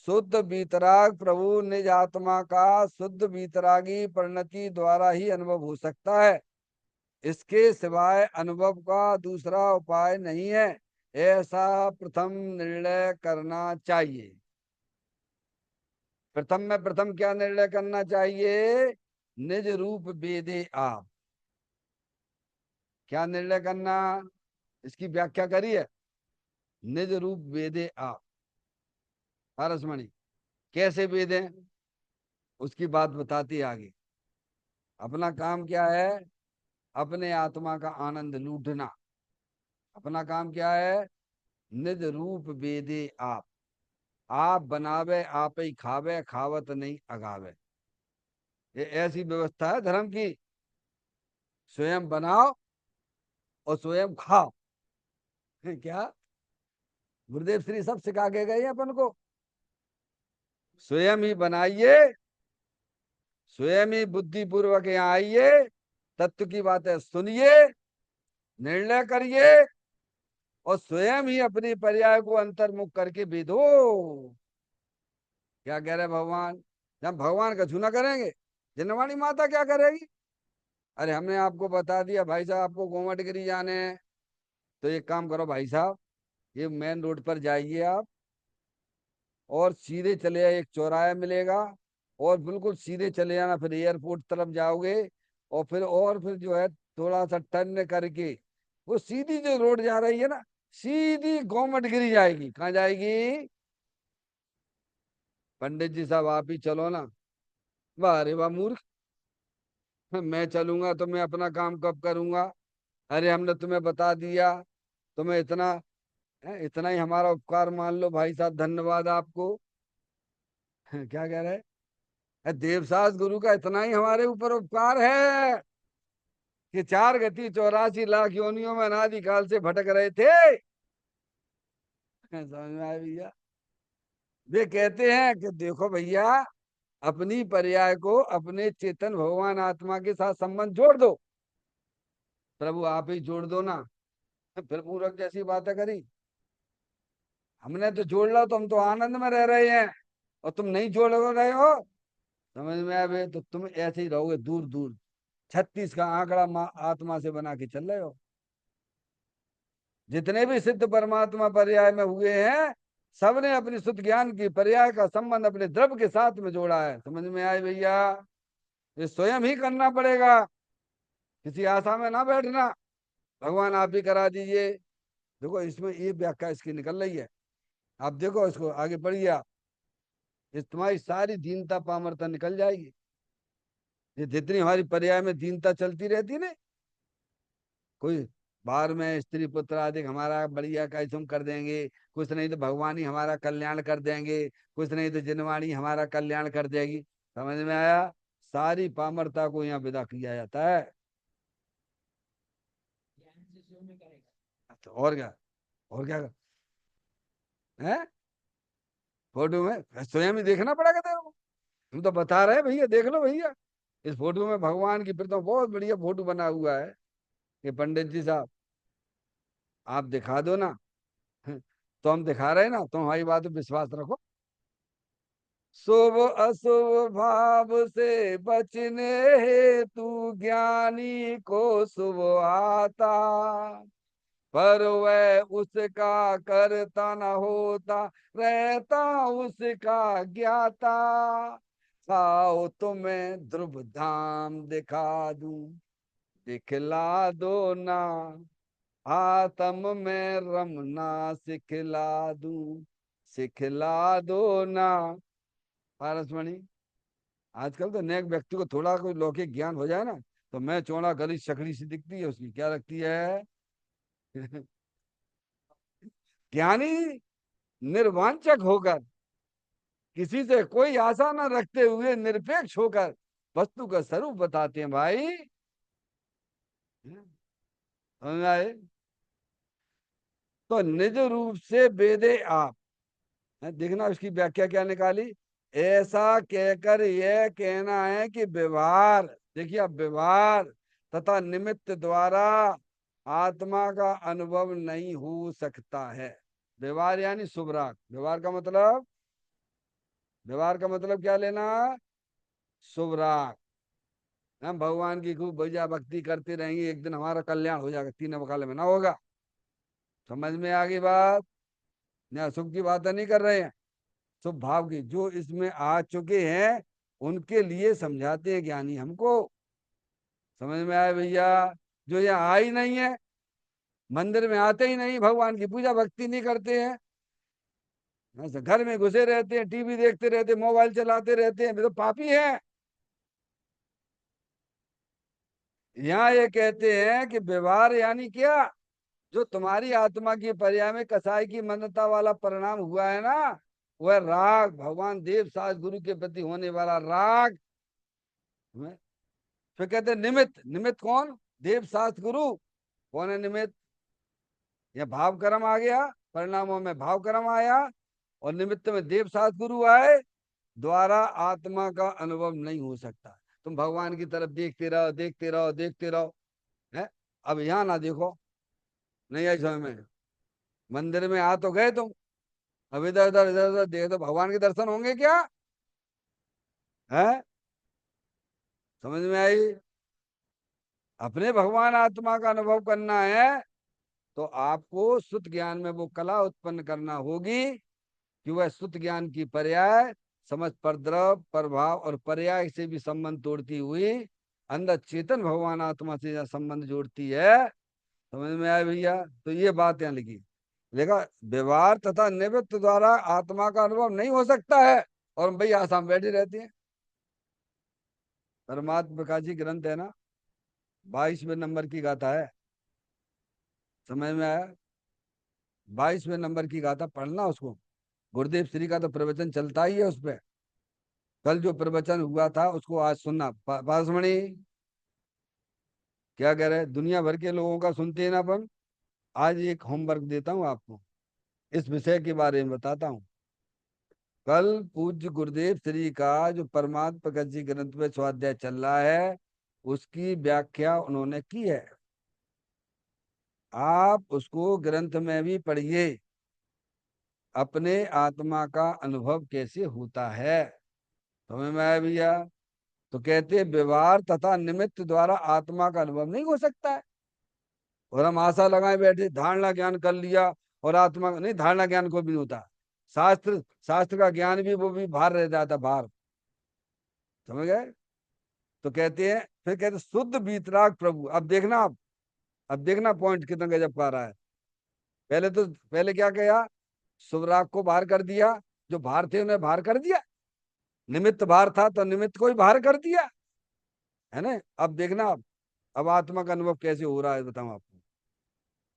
शुद्ध वीतराग प्रभु निज आत्मा का शुद्ध वीतरागी परिणति द्वारा ही अनुभव हो सकता है। इसके सिवाय अनुभव का दूसरा उपाय नहीं है, ऐसा प्रथम निर्णय करना चाहिए। प्रथम में प्रथम क्या निर्णय करना चाहिए? निज रूप वेदे आप। क्या निर्णय करना? इसकी व्याख्या करिए। निज रूप वेदे आप, पारसमणि, कैसे वेदे? उसकी बात बताती है आगे। अपना काम क्या है? अपने आत्मा का आनंद लूटना। अपना काम क्या है? निज रूप वेदे आप बनावे आप ही खावे, खावत नहीं अगावे। ये ऐसी व्यवस्था है धर्म की, स्वयं बनाओ और स्वयं खाओ। क्या गुरुदेव श्री सब सिखा के गए हैं अपन को। स्वयं ही बनाइए, स्वयं ही बुद्धिपूर्वक यहाँ आइए, तत्व की बातें सुनिए, निर्णय करिए और स्वयं ही अपनी पर्याय को अंतर्मुख करके विदो। क्या कह रहे भगवान? जब भगवान का छूना करेंगे, जनवाणी माता क्या करेगी? अरे हमने आपको बता दिया भाई साहब, आपको गोमटगिरी जाने हैं, तो एक काम करो भाई साहब, ये मेन रोड पर जाइए आप, और सीधे चले जाए, एक चौराहा मिलेगा और बिल्कुल सीधे चले जाना, फिर एयरपोर्ट तरफ जाओगे और फिर जो है थोड़ा सा टर्न करके वो सीधी जो रोड जा रही है ना, सीधी गोमट गिरी जाएगी। कहाँ जाएगी? पंडित जी साहब आप ही चलो ना। वाह अरे वाह मूर्ख, मैं चलूंगा तो मैं अपना काम कब करूंगा? अरे हमने तुम्हें बता दिया, तुम्हें इतना इतना ही हमारा उपकार मान लो भाई साहब, धन्यवाद आपको। क्या कह रहे हैं? देवसास गुरु का इतना ही हमारे ऊपर उपकार है कि 4 गति 84 लाख योनियों में अनादिकाल से भटक रहे थे। समझ में आया भैया? वे कहते हैं कि देखो भैया, अपनी पर्याय को अपने चेतन भगवान आत्मा के साथ संबंध जोड़ दो। प्रभु आप ही जोड़ दो ना। फिर मूर्ख जैसी बातें करी। हमने तो जोड़ लो तो हम तो आनंद में रह रहे हैं, और तुम नहीं जोड़ रहे हो। समझ में आया बे? तो तुम ऐसे ही रहोगे दूर दूर। 36 का आंकड़ा आत्मा से बना के चल रहे हो। जितने भी सिद्ध परमात्मा पर्याय में हुए हैं, सबने अपनी शुद्ध ज्ञान की पर्याय का संबंध अपने द्रव्य के साथ में जोड़ा है। समझ में आए भैया? ये स्वयं ही करना पड़ेगा, किसी आशा में ना बैठना। भगवान आप ही करा दीजिए। देखो इसमें ये व्याख्या इसकी निकल रही है। आप देखो इसको आगे पढ़िए आप। इस तुम्हारी सारी दीनता पामरता निकल जाएगी। ये जितनी हमारी पर्याय में दीनता चलती रहती ना, कोई बाहर में स्त्री पुत्र आदि हमारा बढ़िया कैसे हम कर देंगे, कुछ नहीं तो भगवान ही हमारा कल्याण कर देंगे, कुछ नहीं तो जिनवाणी हमारा कल्याण कर देगी। समझ में आया? सारी पामरता को यहाँ विदा किया जाता है। तो और क्या? और क्या है? फोटो में स्वयं ही देखना पड़ेगा तेरे को। हम तो बता रहे हैं भैया, देख लो भैया। इस फोटो में भगवान की फिर तो बहुत बढ़िया फोटो बना हुआ है। ये पंडित जी साहब आप दिखा दो ना। तो हम दिखा रहे हैं ना, तो हमारी बात पे विश्वास रखो। शुभ अशुभ भाव से बचने हेतु ज्ञानी को शुभ आता, पर वह उसका करता न होता, रहता उसका ज्ञाता। आओ तुम्हें ध्रुव धाम दिखा दूं, दिखला दो ना, आत्म में रमना सिखला दूं, सिखला दो ना। पारसमणि, आजकल तो नेक व्यक्ति को थोड़ा कोई लौकिक ज्ञान हो जाए ना, तो मैं चौड़ा गली शकड़ी सी दिखती है उसकी, क्या लगती है? ज्ञानी निर्वांचक होकर, किसी से कोई आशा न रखते हुए निरपेक्ष होकर वस्तु का स्वरूप बताते हैं भाई। समझ आए? तो निज रूप से वेदे आप देखना उसकी व्याख्या क्या निकाली। ऐसा कहकर यह कहना है कि व्यवहार, देखिए अब व्यवहार तथा निमित्त द्वारा आत्मा का अनुभव नहीं हो सकता है। व्यवहार यानी शुभ राग। व्यवहार का मतलब क्या लेना? शुभ राग। हम भगवान की खूब भैया भक्ति करते रहेंगे, एक दिन हमारा कल्याण हो जाएगा, तीन बकाले में ना होगा। समझ में आ गई बात? यहाँ सुख की बात नहीं कर रहे हैं, शुभ भाव की। जो इसमें आ चुके हैं उनके लिए समझाते हैं ज्ञानी हमको। समझ में आया भैया? जो यहाँ आ ही नहीं है, मंदिर में आते ही नहीं, भगवान की पूजा भक्ति नहीं करते हैं, ऐसे घर में घुसे रहते हैं, टीवी देखते रहते, मोबाइल चलाते रहते हैं, वे तो पापी हैं। यहाँ ये कहते हैं कि व्यवहार यानी क्या? जो तुम्हारी आत्मा की पर्याय में कसाई की मन्नता वाला परिणाम हुआ है ना, वह राग, भगवान देव सास गुरु के प्रति होने वाला राग। फिर कहते हैं निमित्त। निमित्त कौन? देव सास गुरु। कौन है निमित्त? यह भाव कर्म आ गया, परिणामों में भाव कर्म आया, और निमित्त में देव सास गुरु आए। द्वारा आत्मा का अनुभव नहीं हो सकता। तुम भगवान की तरफ देखते रहो, देखते रहो, देखते रहो, है? अब यहाँ ना देखो, नहीं आई समझ में? मंदिर में आ तो गए तुम, अब इधर उधर देख, तो भगवान के दर्शन होंगे क्या? है? समझ में आई? अपने भगवान आत्मा का अनुभव करना है तो आपको शुद्ध ज्ञान में वो कला उत्पन्न करना होगी कि वह शुद्ध ज्ञान की पर्याय समझ पर द्रव प्रभाव और पर्याय से भी संबंध तोड़ती हुई अंदर चेतन भगवान आत्मा से जहाँ संबंध जोड़ती है। समझ में आया भैया? तो ये बात यहाँ लिखी। देखा, व्यवहार तथा निवृत्त द्वारा आत्मा का अनुभव नहीं हो सकता है। और भैया आसाम बैठी रहती है। परमात्मा प्रकाश जी ग्रंथ है ना, 22वें नंबर की गाथा है। समझ में आया? 22वें नंबर की गाथा पढ़ना उसको। गुरुदेव श्री का तो प्रवचन चलता ही है उस पर। कल जो प्रवचन हुआ था उसको आज सुनना। पासमणि क्या कह रहे हैं? दुनिया भर के लोगों का सुनते हैं ना अपन। आज एक होमवर्क देता हूँ आपको, इस विषय के बारे में बताता हूँ। कल पूज्य गुरुदेव श्री का जो परमात्म प्रकट जी ग्रंथ में स्वाध्याय चल रहा है, उसकी व्याख्या उन्होंने की है। आप उसको ग्रंथ में भी पढ़िए, अपने आत्मा का अनुभव कैसे होता है। समझ में आया भैया? तो कहते हैं व्यवहार तथा निमित्त द्वारा आत्मा का अनुभव नहीं हो सकता है। और हम आशा लगाए बैठे धारणा ज्ञान कर लिया और आत्मा नहीं, धारणा ज्ञान को भी नहीं होता। शास्त्र शास्त्र का ज्ञान भी वो भी बाहर रह जाता, बाहर। समझ गए? तो कहते हैं, फिर कहते हैं, शुद्ध वीतराग प्रभु। अब देखना आप, अब देखना पॉइंट कितना गजब का रहा है। पहले क्या किया? शुभराग को बाहर कर दिया, जो बाहर थे उन्हें बाहर कर दिया। निमित्त बाहर था तो निमित्त को ही बाहर कर दिया, है ना? अब देखना आप, अब आत्मा का अनुभव कैसे हो रहा है बताऊं आपको।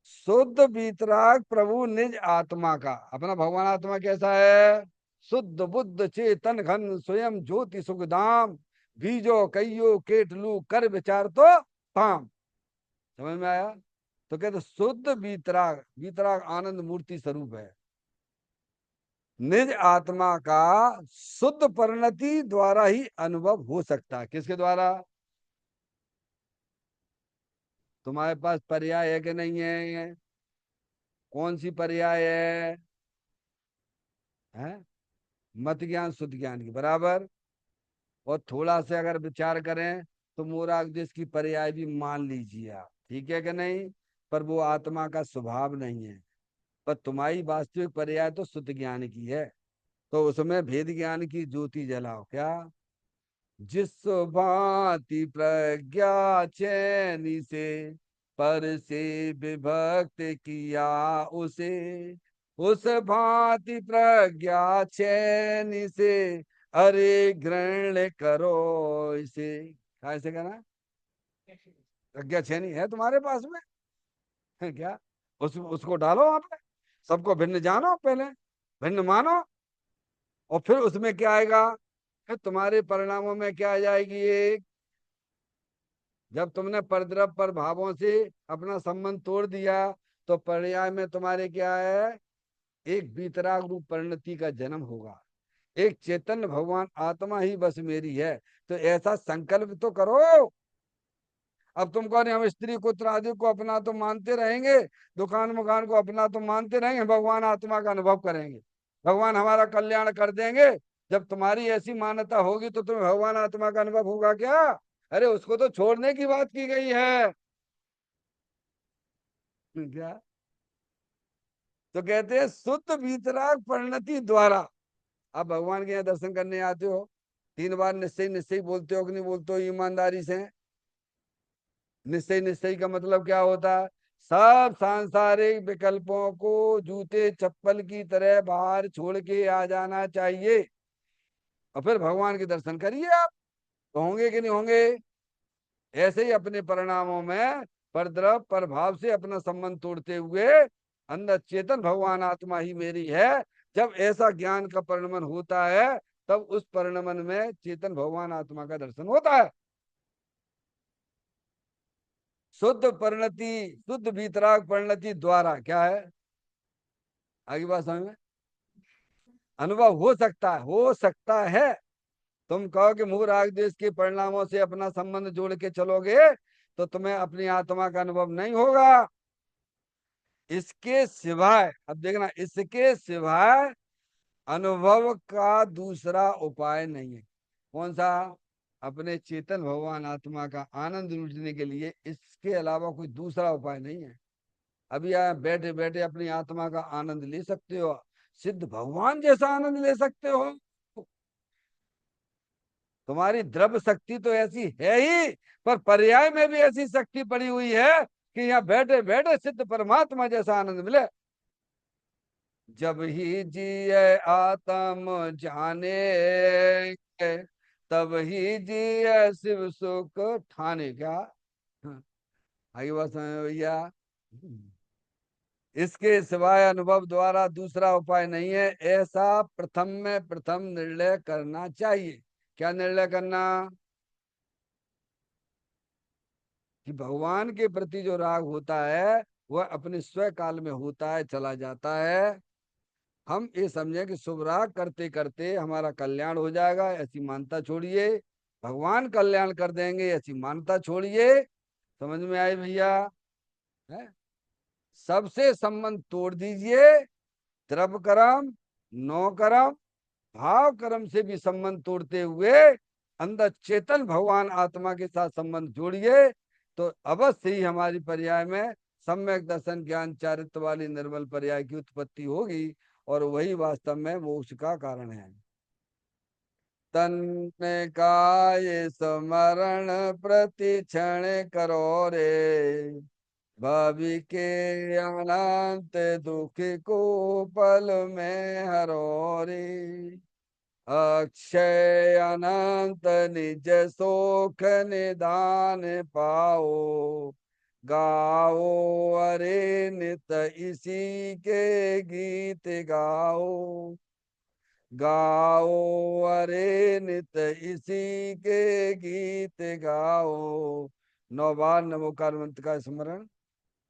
शुद्ध वीतराग प्रभु निज आत्मा का, अपना भगवान आत्मा कैसा है? शुद्ध बुद्ध चेतन घन स्वयं ज्योति सुखधाम, बीजो कईयो केटलू कर विचार तो ताम। समझ में आया? तो कहते शुद्ध वीतराग, वीतराग आनंद मूर्ति स्वरूप है। निज आत्मा का शुद्ध परिणति द्वारा ही अनुभव हो सकता है। किसके द्वारा? तुम्हारे पास पर्याय है कि नहीं है? कौन सी पर्याय है? मत ज्ञान शुद्ध ज्ञान की बराबर। और थोड़ा से अगर विचार करें तो मोराग्देश की पर्याय भी मान लीजिए आप, ठीक है कि नहीं? पर वो आत्मा का स्वभाव नहीं है। पर तुम्हारी वास्तविक पर्याय तो शुद्ध ज्ञान की है। तो उसमें भेद ज्ञान की ज्योति जलाओ। क्या? जिस भांति प्रज्ञा चैनी से पर से विभक्त किया उसे, उस भांति प्रज्ञा चैनी से अरे ग्रहण करो इसे। कैसे कहना? प्रज्ञा चैनी है तुम्हारे पास में? है क्या? उसको डालो वहां पे। सबको भिन्न जानो पहले, भिन्न मानो, और फिर उसमें क्या आएगा? फिर तुम्हारे परिणामों में क्या आ जाएगी? एक, जब तुमने परद्रव पर भावों से अपना संबंध तोड़ दिया तो पर्याय में तुम्हारे क्या है? एक वीतराग रूप परिणति का जन्म होगा। एक चेतन भगवान आत्मा ही बस मेरी है। तो ऐसा संकल्प तो करो। अब तुम कहो नहीं हम स्त्री पुत्र आदि को अपना तो मानते रहेंगे, दुकान मकान को अपना तो मानते रहेंगे, भगवान आत्मा का अनुभव करेंगे, भगवान हमारा कल्याण कर देंगे। जब तुम्हारी ऐसी मान्यता होगी तो तुम्हें भगवान आत्मा का अनुभव होगा क्या? अरे उसको तो छोड़ने की बात की गई है। क्या? तो कहते हैं शुद्ध वीतराग परिणति द्वारा। आप भगवान के यहाँ दर्शन करने आते हो, 3 बार निश्चय निश्चय बोलते हो कि नहीं बोलते हो ईमानदारी से? निश्चय निश्चय का मतलब क्या होता है? सब सांसारिक विकल्पों को जूते चप्पल की तरह बाहर छोड़ के आ जाना चाहिए, और फिर भगवान के दर्शन करिए आप। तो होंगे कि नहीं होंगे? ऐसे ही अपने परिणामों में परद्रव प्रभाव से अपना संबंध तोड़ते हुए अंदर चेतन भगवान आत्मा ही मेरी है। जब ऐसा ज्ञान का परिणमन होता है तब उस परिणमन में चेतन भगवान आत्मा का दर्शन होता है। शुद्ध परिणति, शुद्ध वीतराग परिणति द्वारा क्या है? आगे बात समझ में? अनुभव हो सकता है, हो सकता है। तुम कहो कि मूल राग देश के परिणामों से अपना संबंध जोड़ के चलोगे तो तुम्हें अपनी आत्मा का अनुभव नहीं होगा। इसके सिवाय, अब देखना, इसके सिवाय अनुभव का दूसरा उपाय नहीं है। कौन सा? अपने चेतन भगवान आत्मा का आनंद लूटने के लिए इसके अलावा कोई दूसरा उपाय नहीं है। अभी यहाँ बैठे बैठे अपनी आत्मा का आनंद ले सकते हो। सिद्ध भगवान जैसा आनंद ले सकते हो। तुम्हारी द्रव्य शक्ति तो ऐसी है ही, पर पर्याय में भी ऐसी शक्ति पड़ी हुई है कि यहाँ बैठे बैठे सिद्ध परमात्मा जैसा आनंद मिले। जब ही जिये आत्म जाने, तब ही जिये शिव सुख ठाने। क्या आगे बात समझ में भैया? इसके सिवाय अनुभव द्वारा दूसरा उपाय नहीं है, ऐसा प्रथम में प्रथम निर्णय करना चाहिए। क्या निर्णय करना? कि भगवान के प्रति जो राग होता है वह अपने स्वयं काल में होता है, चला जाता है। हम ये समझें कि शुभ राग करते करते हमारा कल्याण हो जाएगा, ऐसी मानता छोड़िए। भगवान कल्याण कर देंगे, ऐसी मानता छोड़िए। समझ में आई भैया? है? सबसे संबंध तोड़ दीजिए। द्रव्य कर्म, नो कर्म, भाव कर्म से भी संबंध तोड़ते हुए अंदर चेतन भगवान आत्मा के साथ संबंध जोड़िए, तो अवश्य ही हमारी पर्याय में सम्यक दर्शन ज्ञान चारित्र वाली निर्मल पर्याय की उत्पत्ति होगी, और वही वास्तव में मोक्ष का कारण है। तन में काय स्मरण प्रति क्षण करो रे, भावी के अनंत दुख को पल में हरो रे। अक्षय अनंत निज सोख निदान पाओ, गाओ अरे नित इसी के गीत गाओ, गाओ अरे नित इसी के गीत गाओ। 9 बार नमोकार मंत्र का स्मरण।